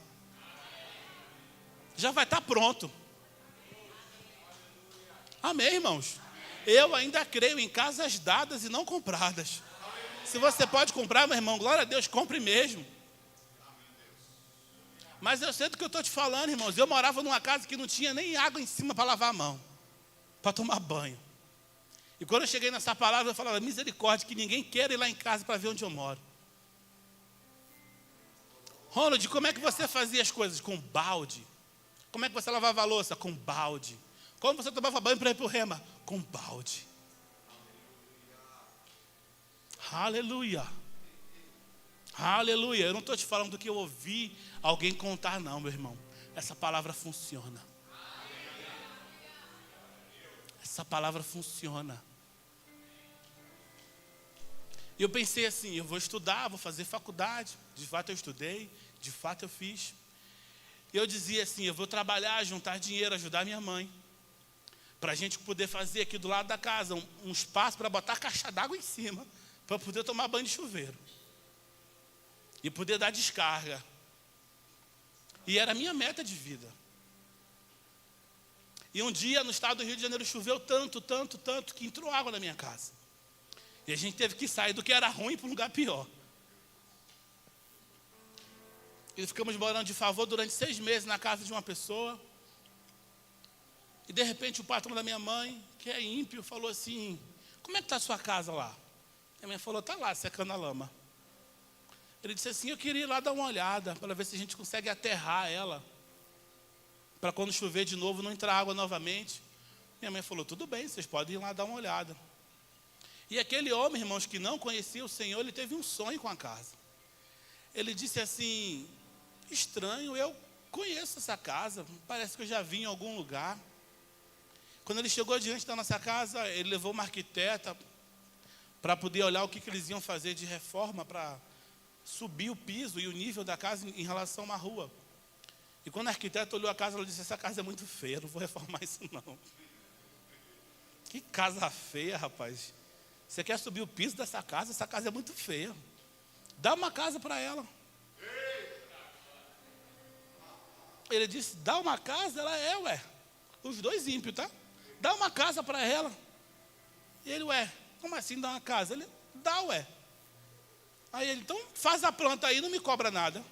Já vai estar pronto. Amém, irmãos? Eu ainda creio em casas dadas e não compradas. Se você pode comprar, meu irmão, glória a Deus, compre mesmo. Mas eu sei do que eu estou te falando, irmãos. Eu morava numa casa que não tinha nem água em cima para lavar a mão, para tomar banho. E quando eu cheguei nessa palavra, eu falava, misericórdia, que ninguém queira ir lá em casa para ver onde eu moro. Ronald, como é que você fazia as coisas? Com balde. Como é que você lavava a louça? Com balde. Como você tomava banho para ir para o rema? Com balde. Aleluia. Aleluia. Eu não estou te falando do que eu ouvi alguém contar, não, meu irmão. Essa palavra funciona. Essa palavra funciona. E eu pensei assim, eu vou estudar, vou fazer faculdade. De fato eu estudei, de fato eu fiz. E eu dizia assim, eu vou trabalhar, juntar dinheiro, ajudar minha mãe. Para a gente poder fazer aqui do lado da casa um espaço para botar a caixa d'água em cima. Para poder tomar banho de chuveiro. E poder dar descarga. E era a minha meta de vida. E um dia no estado do Rio de Janeiro choveu tanto, que entrou água na minha casa. E a gente teve que sair do que era ruim para um lugar pior. E ficamos morando de favor durante 6 meses na casa de uma pessoa. E de repente o patrão da minha mãe, que é ímpio, falou assim, como é que está a sua casa lá? A minha mãe falou, está lá, secando a lama. Ele disse assim, eu queria ir lá dar uma olhada, para ver se a gente consegue aterrar ela. Para quando chover de novo, não entrar água novamente. Minha mãe falou, tudo bem, vocês podem ir lá dar uma olhada. E aquele homem, irmãos, que não conhecia o Senhor, ele teve um sonho com a casa. Ele disse assim, estranho, eu conheço essa casa, parece que eu já vim em algum lugar. Quando ele chegou diante da nossa casa, ele levou uma arquiteta para poder olhar o que eles iam fazer de reforma para subir o piso e o nível da casa em relação a uma rua. E quando a arquiteta olhou a casa, ela disse, essa casa é muito feia, não vou reformar isso não. Que casa feia, rapaz. Você quer subir o piso dessa casa? Essa casa é muito feia. Dá uma casa para ela. Ele disse, dá uma casa? Ela é, ué. Os dois ímpios, tá? Dá uma casa para ela. E ele, como assim dá uma casa? Ele, dá, Aí ele, então faz a planta aí, não me cobra nada.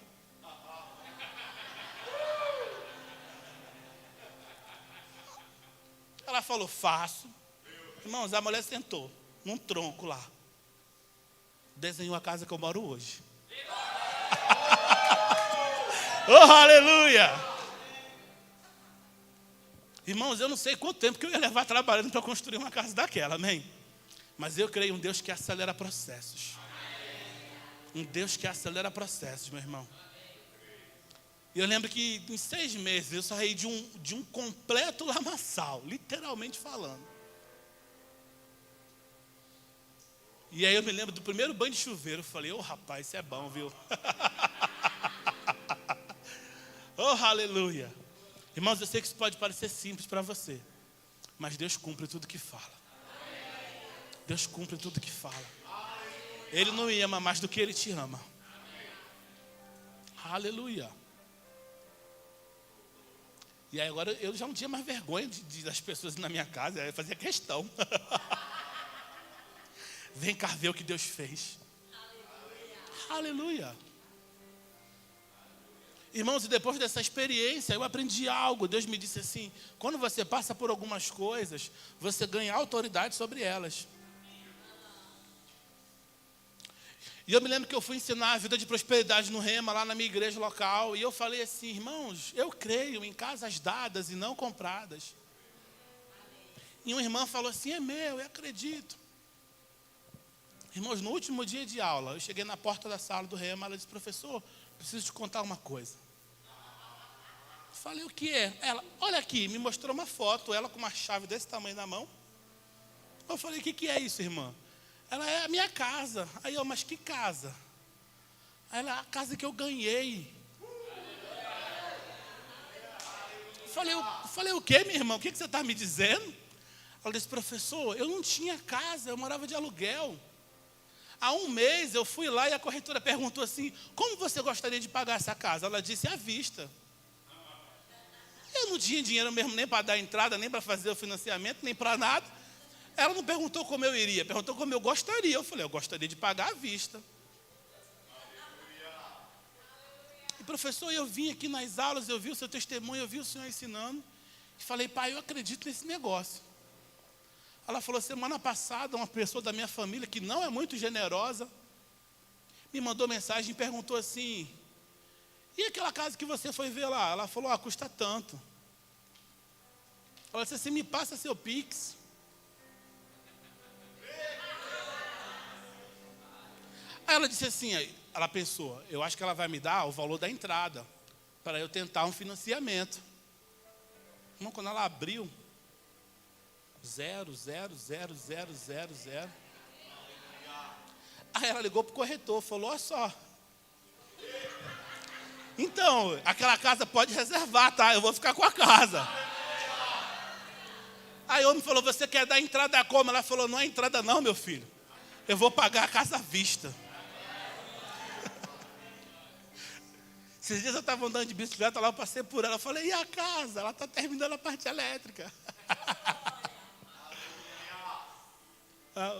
Ela falou, faço. Irmãos, a mulher sentou num tronco lá. Desenhou a casa que eu moro hoje. Oh, aleluia! Irmãos, eu não sei quanto tempo que eu ia levar trabalhando para construir uma casa daquela, amém? Mas eu creio em um Deus que acelera processos. Um Deus que acelera processos, meu irmão. E eu lembro que em 6 meses eu saí de um completo lamaçal, literalmente falando. E aí eu me lembro do primeiro banho de chuveiro. Eu falei, rapaz, isso é bom, viu? Aleluia. Irmãos, eu sei que isso pode parecer simples para você, mas Deus cumpre tudo que fala. Deus cumpre tudo que fala. Ele não me ama mais do que Ele te ama. Aleluia. E aí agora eu já não tinha mais vergonha das pessoas na minha casa. Eu fazia questão. Vem cá ver o que Deus fez. Aleluia. Irmãos, e depois dessa experiência, eu aprendi algo. Deus me disse assim, quando você passa por algumas coisas, você ganha autoridade sobre elas. E eu me lembro que eu fui ensinar a vida de prosperidade no Rema, lá na minha igreja local. E eu falei assim, irmãos, eu creio em casas dadas e não compradas. E uma irmã falou assim, é meu, eu acredito. Irmãos, no último dia de aula, eu cheguei na porta da sala do Rema, ela disse, professor, preciso te contar uma coisa. Falei, o que é? Ela, olha aqui, me mostrou uma foto, ela com uma chave desse tamanho na mão. Eu falei, o que é isso, irmã? Ela, é a minha casa. Aí eu, mas que casa? Aí ela, a casa que eu ganhei. Falei, o que, minha irmã? O que você está me dizendo? Ela disse, professor, eu não tinha casa, eu morava de aluguel. Há 1 mês eu fui lá e a corretora perguntou assim, como você gostaria de pagar essa casa? Ela disse, à vista. Eu não tinha dinheiro mesmo nem para dar a entrada, nem para fazer o financiamento, nem para nada. Ela não perguntou como eu iria, perguntou como eu gostaria. Eu falei, eu gostaria de pagar à vista. E professor, eu vim aqui nas aulas, eu vi o seu testemunho, eu vi o senhor ensinando. E falei, pai, eu acredito nesse negócio. Ela falou, semana passada, uma pessoa da minha família, que não é muito generosa, me mandou mensagem e perguntou assim, e aquela casa que você foi ver lá? Ela falou, custa tanto. Ela disse assim, me passa seu Pix. Aí ela disse assim, ela pensou, eu acho que ela vai me dar o valor da entrada, para eu tentar um financiamento. Irmão, quando ela abriu, 0. Aí ela ligou para o corretor, falou, olha só. Então, aquela casa pode reservar, tá? Eu vou ficar com a casa. Aí o homem falou, você quer dar entrada como? Ela falou, não é entrada não, meu filho. Eu vou pagar a casa à vista. Esses dias eu estava andando de bicicleta lá, eu passei por ela. Eu falei, e a casa? Ela está terminando a parte elétrica.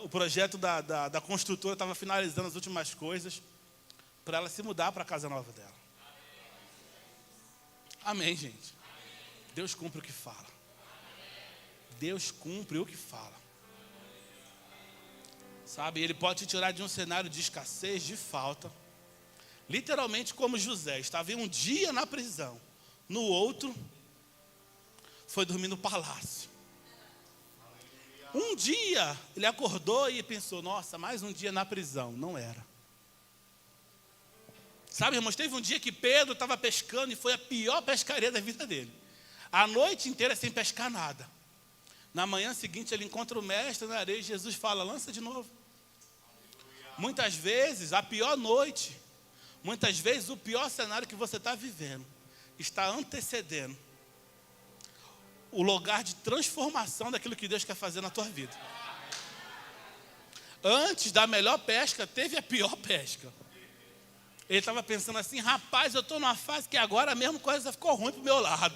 O projeto da construtora estava finalizando as últimas coisas para ela se mudar para a casa nova dela. Amém, gente. Deus cumpre o que fala. Deus cumpre o que fala. Sabe, Ele pode te tirar de um cenário de escassez, de falta. Literalmente como José. Estava em um dia na prisão. No outro, foi dormir no palácio. Um dia, ele acordou e pensou, nossa, mais um dia na prisão. Não era. Sabe, irmãos, teve um dia que Pedro estava pescando e foi a pior pescaria da vida dele. A noite inteira sem pescar nada. Na manhã seguinte ele encontra o mestre na areia e Jesus fala, lança de novo. Muitas vezes a pior noite, muitas vezes o pior cenário que você está vivendo, está antecedendo o lugar de transformação daquilo que Deus quer fazer na tua vida. Antes da melhor pesca, teve a pior pesca. Ele estava pensando assim, rapaz, eu estou numa fase que agora mesmo coisa ficou ruim para o meu lado.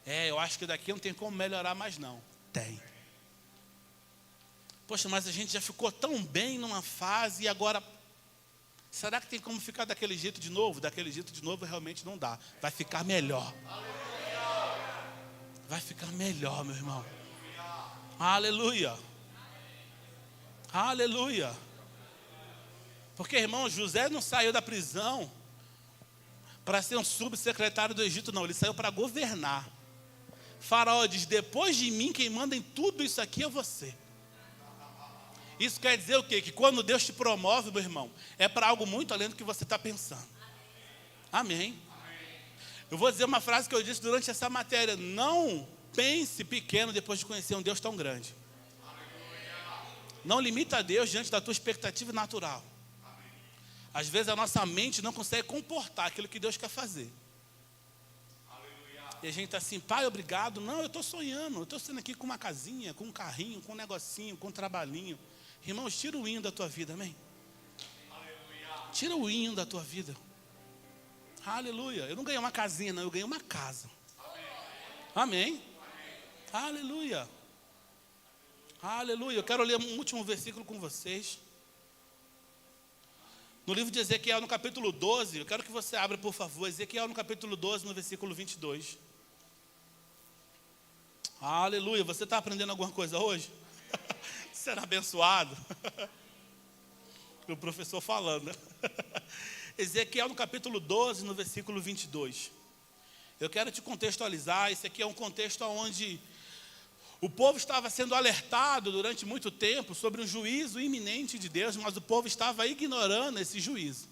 Eu acho que daqui não tem como melhorar mais não. Tem. Poxa, mas a gente já ficou tão bem numa fase e agora Será que tem como ficar daquele jeito de novo? Daquele jeito de novo realmente não dá. Vai ficar melhor. Vai ficar melhor, meu irmão. Aleluia. Aleluia. Porque, irmão, José não saiu da prisão para ser um subsecretário do Egito, não. Ele saiu para governar. Faraó diz: depois de mim, quem manda em tudo isso aqui é você. Isso quer dizer o quê? Que quando Deus te promove, meu irmão, é para algo muito além do que você está pensando. Amém. Eu vou dizer uma frase que eu disse durante essa matéria: não pense pequeno depois de conhecer um Deus tão grande. Não limita a Deus diante da tua expectativa natural. Às vezes a nossa mente não consegue comportar aquilo que Deus quer fazer. E a gente está assim: pai, obrigado. Não, eu estou sonhando. Eu estou sendo aqui com uma casinha, com um carrinho, com um negocinho, com um trabalhinho. Irmãos, tira o hino da tua vida, amém? Tira o hino da tua vida. Aleluia. Eu não ganhei uma casinha, não. Eu ganhei uma casa. Amém? Aleluia. Aleluia. Eu quero ler um último versículo com vocês. No livro de Ezequiel, no capítulo 12, eu quero que você abra, por favor, Ezequiel no capítulo 12, no versículo 22. Aleluia. Você está aprendendo alguma coisa hoje? Sendo abençoado? O professor falando. Ezequiel no capítulo 12, no versículo 22. Eu quero te contextualizar. Esse aqui é um contexto onde o povo estava sendo alertado durante muito tempo sobre um juízo iminente de Deus, mas o povo estava ignorando esse juízo.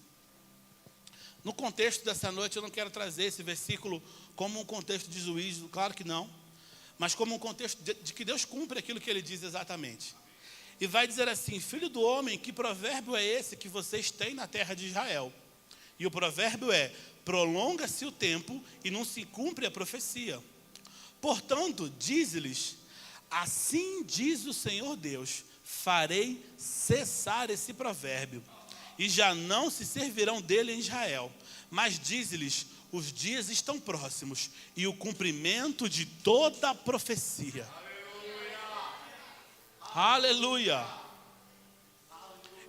No contexto dessa noite, eu não quero trazer esse versículo como um contexto de juízo, claro que não, mas como um contexto de que Deus cumpre aquilo que Ele diz exatamente. E vai dizer assim: filho do homem, que provérbio é esse que vocês têm na terra de Israel? E o provérbio é: prolonga-se o tempo e não se cumpre a profecia. Portanto, diz-lhes: assim diz o Senhor Deus, farei cessar esse provérbio, e já não se servirão dele em Israel. Mas diz-lhes: os dias estão próximos, e o cumprimento de toda a profecia. Aleluia.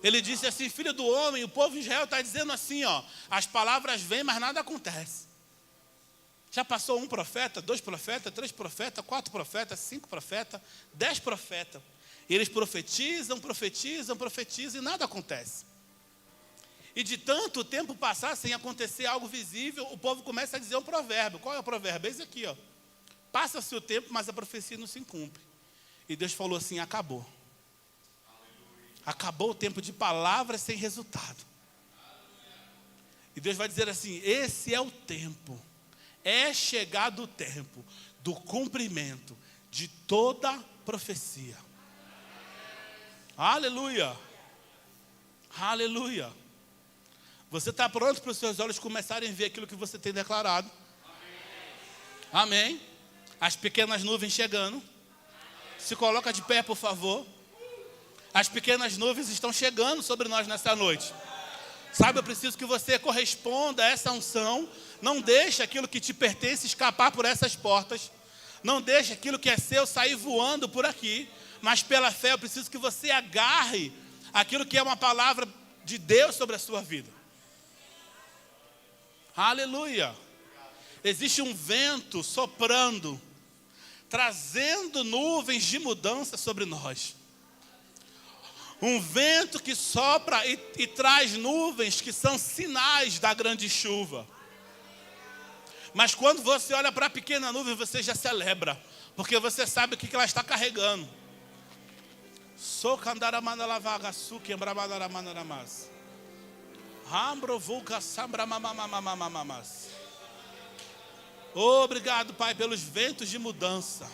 Ele disse assim: filho do homem, o povo de Israel está dizendo assim, ó, as palavras vêm, mas nada acontece. Já passou um profeta, 2 profetas, 3 profetas, 4 profetas, 5 profetas, 10 profetas. E eles profetizam e nada acontece. E de tanto tempo passar sem acontecer algo visível, o povo começa a dizer um provérbio. Qual é o provérbio? É esse aqui, ó. Passa-se o tempo, mas a profecia não se cumpre. E Deus falou assim: acabou. Acabou o tempo de palavras sem resultado. E Deus vai dizer assim: esse é o tempo. É chegado o tempo do cumprimento de toda profecia. Aleluia. Aleluia. Você está pronto para os seus olhos começarem a ver aquilo que você tem declarado? Amém. As pequenas nuvens chegando. Se coloca de pé, por favor. As pequenas nuvens estão chegando sobre nós nessa noite. Sabe, eu preciso que você corresponda a essa unção. Não deixe aquilo que te pertence escapar por essas portas. Não deixe aquilo que é seu sair voando por aqui. Mas pela fé eu preciso que você agarre aquilo que é uma palavra de Deus sobre a sua vida. Aleluia. Existe um vento soprando, trazendo nuvens de mudança sobre nós. Um vento que sopra e traz nuvens que são sinais da grande chuva. Mas quando você olha para a pequena nuvem, você já celebra, porque você sabe o que ela está carregando. Obrigado, Pai, pelos ventos de mudança.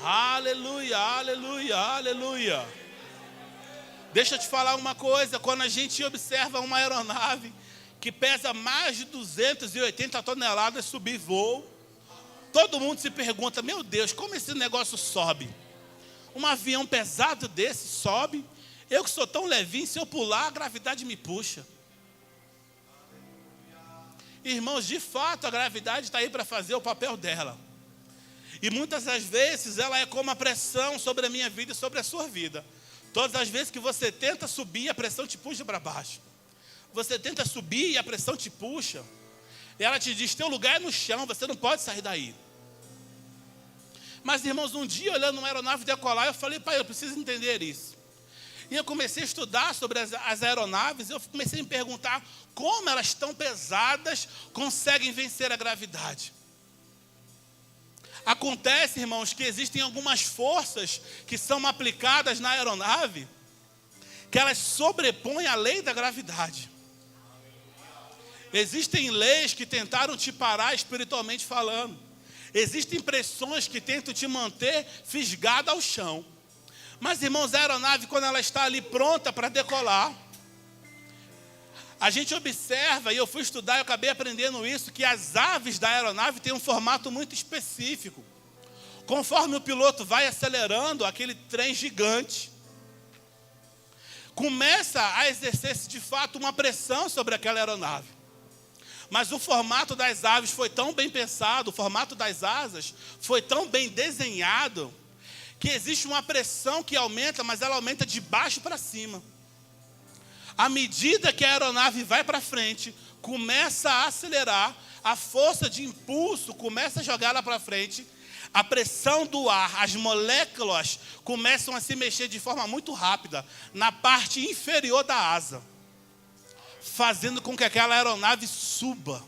Aleluia, aleluia, aleluia. Deixa eu te falar uma coisa. Quando a gente observa uma aeronave que pesa mais de 280 toneladas subir voo, todo mundo se pergunta: meu Deus, como esse negócio sobe? Um avião pesado desse sobe. Eu que sou tão levinho, se eu pular, a gravidade me puxa. Irmãos, de fato a gravidade está aí para fazer o papel dela. E muitas das vezes ela é como a pressão sobre a minha vida e sobre a sua vida. Todas as vezes que você tenta subir, a pressão te puxa para baixo. Você tenta subir e a pressão te puxa. E ela te diz, teu lugar é no chão, você não pode sair daí. Mas, irmãos, um dia, olhando uma aeronave decolar, eu falei, pai, eu preciso entender isso. E eu comecei a estudar sobre as aeronaves, eu comecei a me perguntar como elas tão pesadas conseguem vencer a gravidade. Acontece, irmãos, que existem algumas forças que são aplicadas na aeronave, que elas sobrepõem a lei da gravidade. Existem leis que tentaram te parar espiritualmente falando. Existem pressões que tentam te manter fisgado ao chão. Mas, irmãos, a aeronave, quando ela está ali pronta para decolar, a gente observa, e eu fui estudar e eu acabei aprendendo isso, que as aves da aeronave têm um formato muito específico. Conforme o piloto vai acelerando, aquele trem gigante começa a exercer-se de fato uma pressão sobre aquela aeronave. Mas o formato das aves foi tão bem pensado, o formato das asas foi tão bem desenhado, que existe uma pressão que aumenta, mas ela aumenta de baixo para cima. À medida que a aeronave vai para frente, começa a acelerar, a força de impulso começa a jogar ela para frente, a pressão do ar, as moléculas começam a se mexer de forma muito rápida na parte inferior da asa, fazendo com que aquela aeronave suba.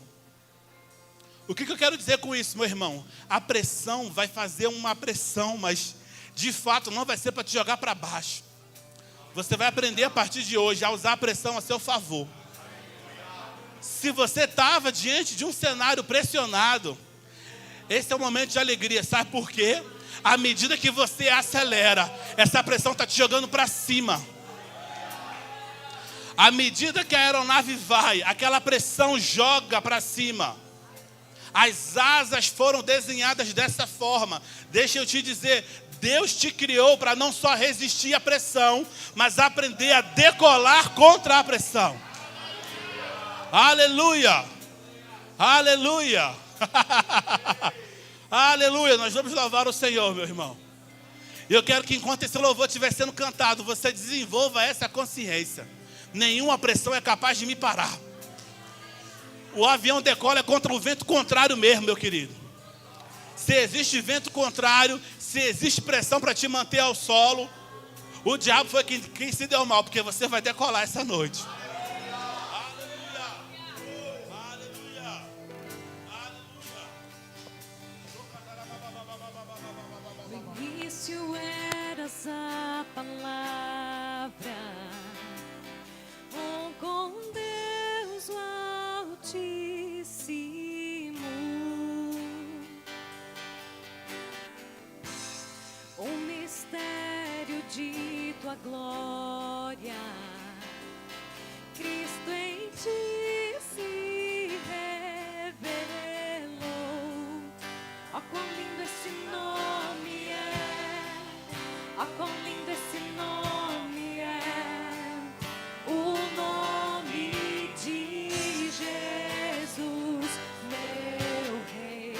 O que eu quero dizer com isso, meu irmão? A pressão vai fazer uma pressão, mas de fato não vai ser para te jogar para baixo. Você vai aprender a partir de hoje a usar a pressão a seu favor. Se você estava diante de um cenário pressionado, esse é o momento de alegria. Sabe por quê? À medida que você acelera, essa pressão está te jogando para cima. À medida que a aeronave vai, aquela pressão joga para cima. As asas foram desenhadas dessa forma. Deixa eu te dizer, Deus te criou para não só resistir à pressão, mas aprender a decolar contra a pressão. Aleluia! Aleluia! Aleluia! Nós vamos louvar o Senhor, meu irmão. E eu quero que enquanto esse louvor estiver sendo cantado, você desenvolva essa consciência. Nenhuma pressão é capaz de me parar. O avião decola contra o vento contrário mesmo, meu querido. Se existe vento contrário, se existe pressão para te manter ao solo, o diabo foi quem se deu mal, porque você vai decolar essa noite. Aleluia! Aleluia! No início eras a palavra, com Deus o Altíssimo, o mistério de tua glória, Cristo em ti se revelou. Ó, quão lindo esse nome é, ó, quão lindo esse nome é, o nome de Jesus, meu Rei.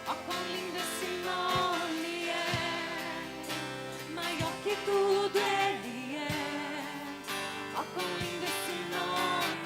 Ó, quão lindo esse nome é, maior que tudo Ele é. Ó, quão lindo esse nome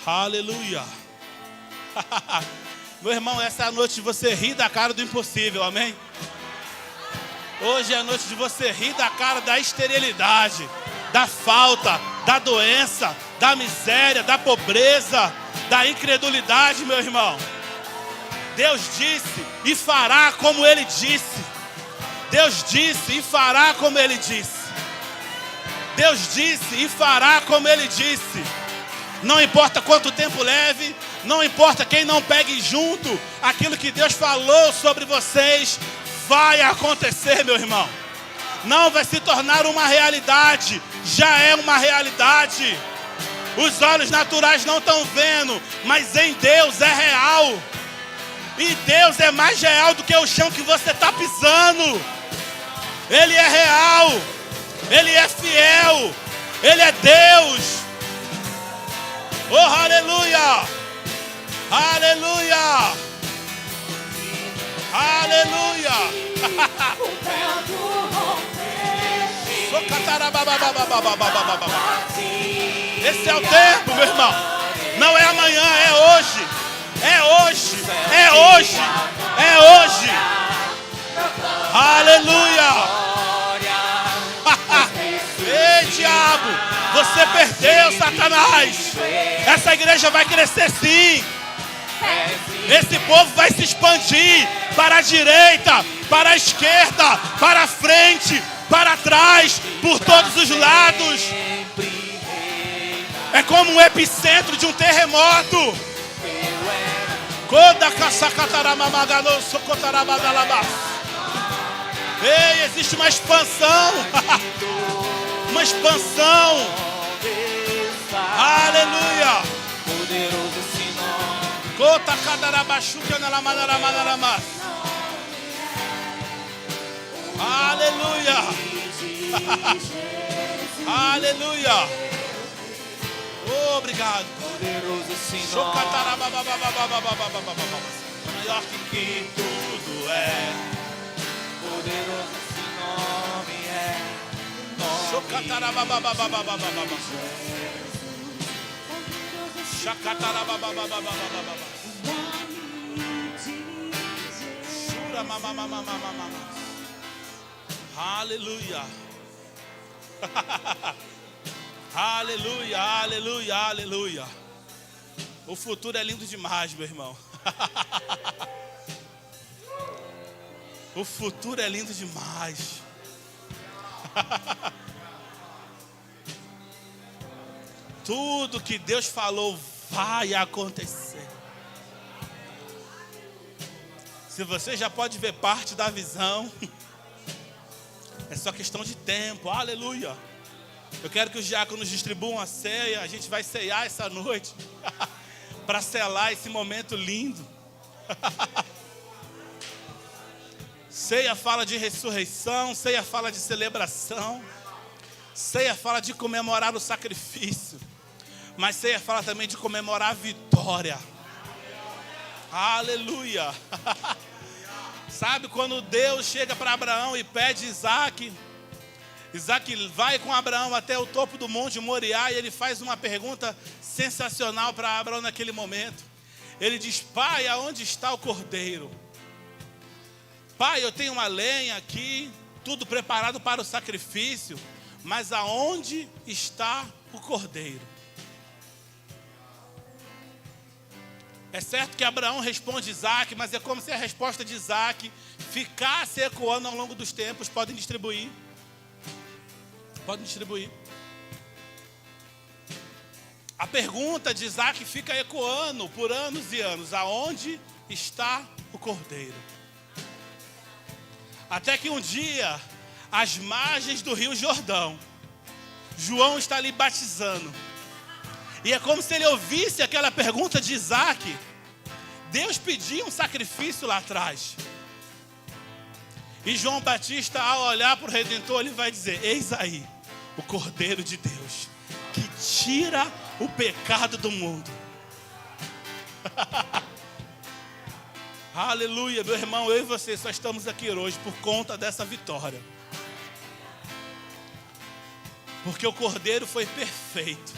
Aleluia. Meu irmão, essa é a noite de você rir da cara do impossível, amém? Hoje é a noite de você rir da cara da esterilidade, da falta, da doença, da miséria, da pobreza, da incredulidade, meu irmão. Deus disse e fará como Ele disse. Deus disse e fará como Ele disse. Deus disse e fará como Ele disse. Não importa quanto tempo leve, não importa quem não pegue junto, aquilo que Deus falou sobre vocês vai acontecer, meu irmão. Não vai se tornar uma realidade, já é uma realidade. Os olhos naturais não estão vendo, mas em Deus é real. E Deus é mais real do que o chão que você está pisando. Ele é real, Ele é fiel, Ele é Deus. Oh, aleluia! Aleluia! Aleluia! Esse é o tempo, meu irmão. Não é amanhã, é hoje. É hoje, é hoje, é hoje. Aleluia! Ei, diabo, você perdeu, Satanás. Essa igreja vai crescer sim. Esse povo vai se expandir para a direita, para a esquerda, para a frente, para trás, por todos os lados. É como um epicentro de um terremoto. Ei, existe uma expansão. Uma expansão. Aleluia. Poderoso esse nome. Aleluia. Aleluia. Oh, obrigado. Poderoso esse nome. Maior que tudo é. Poderoso esse nome é. Aleluia. Aleluia, aleluia, aleluia. O futuro é lindo demais, meu irmão. O futuro é lindo demais. Tudo que Deus falou vai acontecer. Se você já pode ver parte da visão, é só questão de tempo. Aleluia. Eu quero que os diáconos distribuam a ceia. A gente vai ceiar essa noite para selar esse momento lindo. Ceia fala de ressurreição, ceia fala de celebração, ceia fala de comemorar o sacrifício, mas ceia fala também de comemorar a vitória. Aleluia. Sabe quando Deus chega para Abraão e pede Isaac? Isaac vai com Abraão até o topo do monte Moriá e ele faz uma pergunta sensacional para Abraão naquele momento. Ele diz: pai, aonde está o cordeiro? Pai, eu tenho uma lenha aqui, tudo preparado para o sacrifício, mas aonde está o cordeiro? É certo que Abraão responde Isaac, mas é como se a resposta de Isaac ficasse ecoando ao longo dos tempos. Podem distribuir. Podem distribuir. A pergunta de Isaac fica ecoando por anos e anos. Aonde está o cordeiro? Até que um dia, às margens do Rio Jordão, João está ali batizando. E é como se ele ouvisse aquela pergunta de Isaac. Deus pedia um sacrifício lá atrás. E João Batista, ao olhar para o Redentor, ele vai dizer: eis aí o Cordeiro de Deus, que tira o pecado do mundo. Aleluia, meu irmão, eu e você só estamos aqui hoje por conta dessa vitória. Porque o Cordeiro foi perfeito.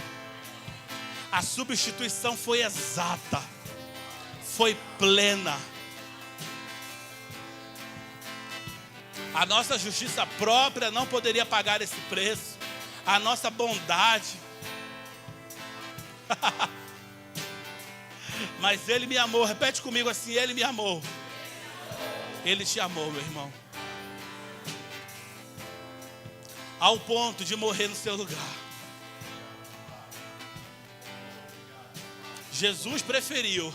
A substituição foi exata, foi plena. A nossa justiça própria não poderia pagar esse preço. A nossa bondade. Mas Ele me amou. Repete comigo assim: Ele me amou. Ele te amou, meu irmão, ao ponto de morrer no seu lugar. Jesus preferiu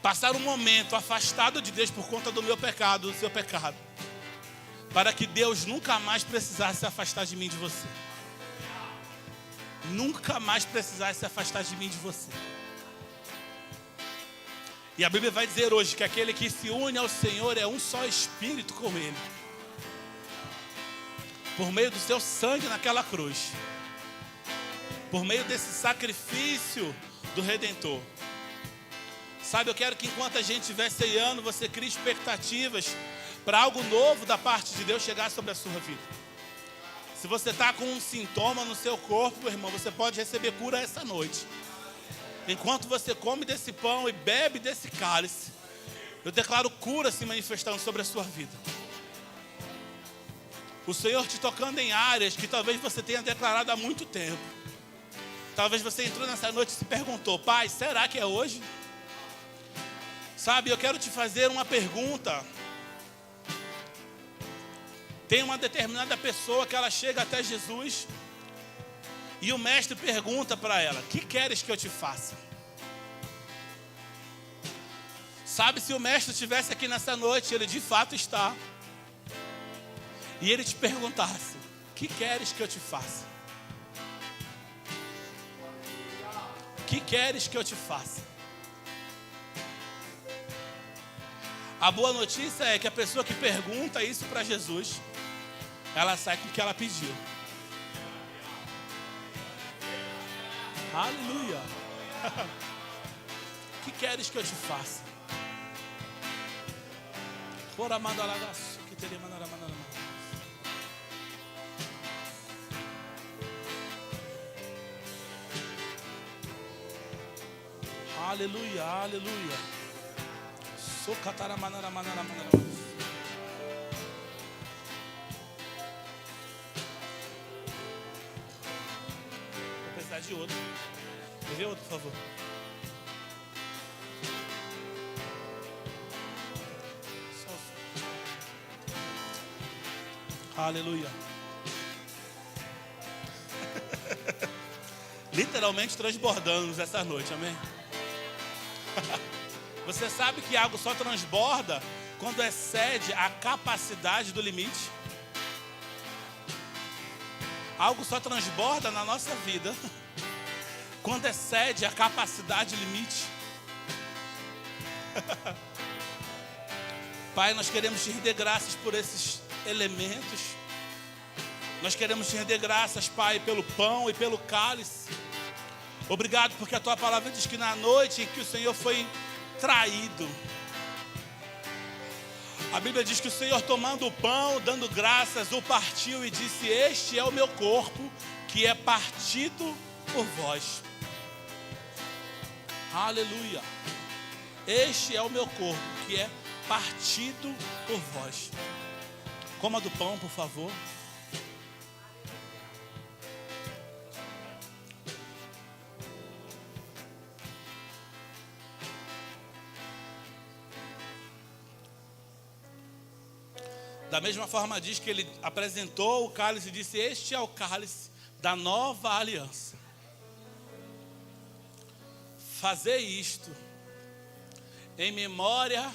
passar um momento afastado de Deus por conta do meu pecado, do seu pecado, para que Deus nunca mais precisasse se afastar de mim e de você. Nunca mais precisasse se afastar de mim e de você. E a Bíblia vai dizer hoje que aquele que se une ao Senhor é um só espírito com Ele, por meio do seu sangue naquela cruz, por meio desse sacrifício do Redentor. Sabe, eu quero que enquanto a gente estiver ceando, você crie expectativas para algo novo da parte de Deus chegar sobre a sua vida. Se você está com um sintoma no seu corpo, meu irmão, você pode receber cura essa noite. Enquanto você come desse pão e bebe desse cálice, eu declaro cura se manifestando sobre a sua vida. O Senhor te tocando em áreas que talvez você tenha declarado há muito tempo. Talvez você entrou nessa noite e se perguntou: Pai, será que é hoje? Sabe, eu quero te fazer uma pergunta. Tem uma determinada pessoa que ela chega até Jesus e o mestre pergunta para ela: que queres que eu te faça? Sabe, se o mestre estivesse aqui nessa noite, ele de fato está, e ele te perguntasse: que queres que eu te faça? Que queres que eu te faça? A boa notícia é que a pessoa que pergunta isso para Jesus, ela sai com o que ela pediu. Aleluia. Que queres que eu te faça? Aleluia, aleluia. Vou precisar de outro. Quer ver outro, por favor? Aleluia. Literalmente transbordamos essa noite, amém? Você sabe que algo só transborda quando excede a capacidade do limite? Algo só transborda na nossa vida quando excede a capacidade limite. Pai, nós queremos te render graças por esses elementos. Nós queremos te render graças, Pai, pelo pão e pelo cálice. Obrigado porque a tua palavra diz que na noite em que o Senhor foi traído, a Bíblia diz que o Senhor, tomando o pão, dando graças, o partiu e disse: este é o meu corpo que é partido por vós. Aleluia. Este é o meu corpo que é partido por vós. Coma do pão, por favor. Da mesma forma diz que ele apresentou o cálice e disse: este é o cálice da nova aliança. Fazei isto em memória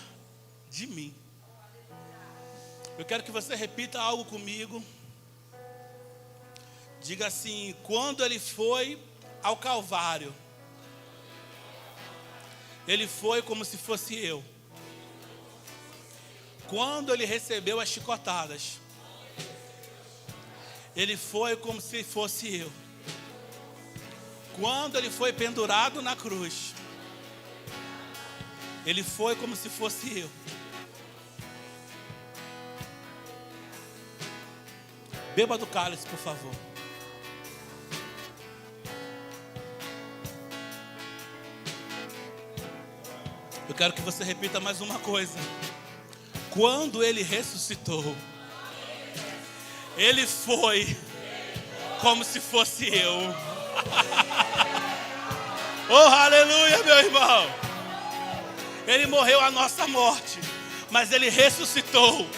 de mim. Eu quero que você repita algo comigo. Diga assim: quando ele foi ao Calvário, ele foi como se fosse eu. Quando ele recebeu as chicotadas, ele foi como se fosse eu. Quando ele foi pendurado na cruz, ele foi como se fosse eu. Beba do cálice, por favor. Eu quero que você repita mais uma coisa. Quando ele ressuscitou, ele foi como se fosse eu. Oh, aleluia, meu irmão. Ele morreu a nossa morte, mas ele ressuscitou.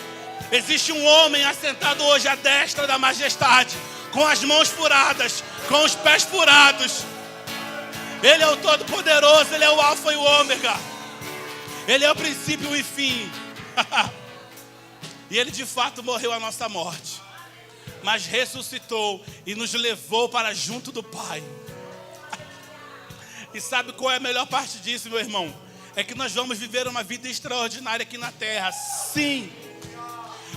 Existe um homem assentado hoje à destra da majestade, com as mãos furadas, com os pés furados. Ele é o Todo-Poderoso, ele é o Alfa e o Ômega. Ele é o princípio e o fim. E ele de fato morreu a nossa morte, mas ressuscitou e nos levou para junto do Pai. E sabe qual é a melhor parte disso, meu irmão? É que nós vamos viver uma vida extraordinária aqui na terra, sim.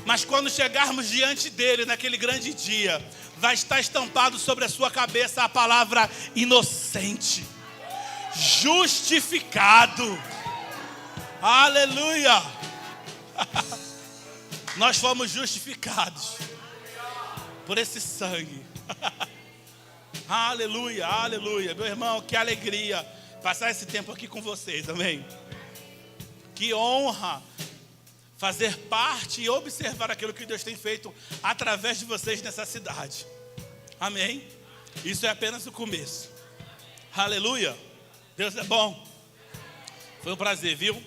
Mas quando chegarmos diante dele naquele grande dia, vai estar estampado sobre a sua cabeça a palavra inocente, justificado. Aleluia. Nós fomos justificados por esse sangue. Aleluia, aleluia. Meu irmão, que alegria passar esse tempo aqui com vocês, amém? Que honra fazer parte e observar aquilo que Deus tem feito através de vocês nessa cidade. Amém? Isso é apenas o começo. Aleluia. Deus é bom. Foi um prazer, viu?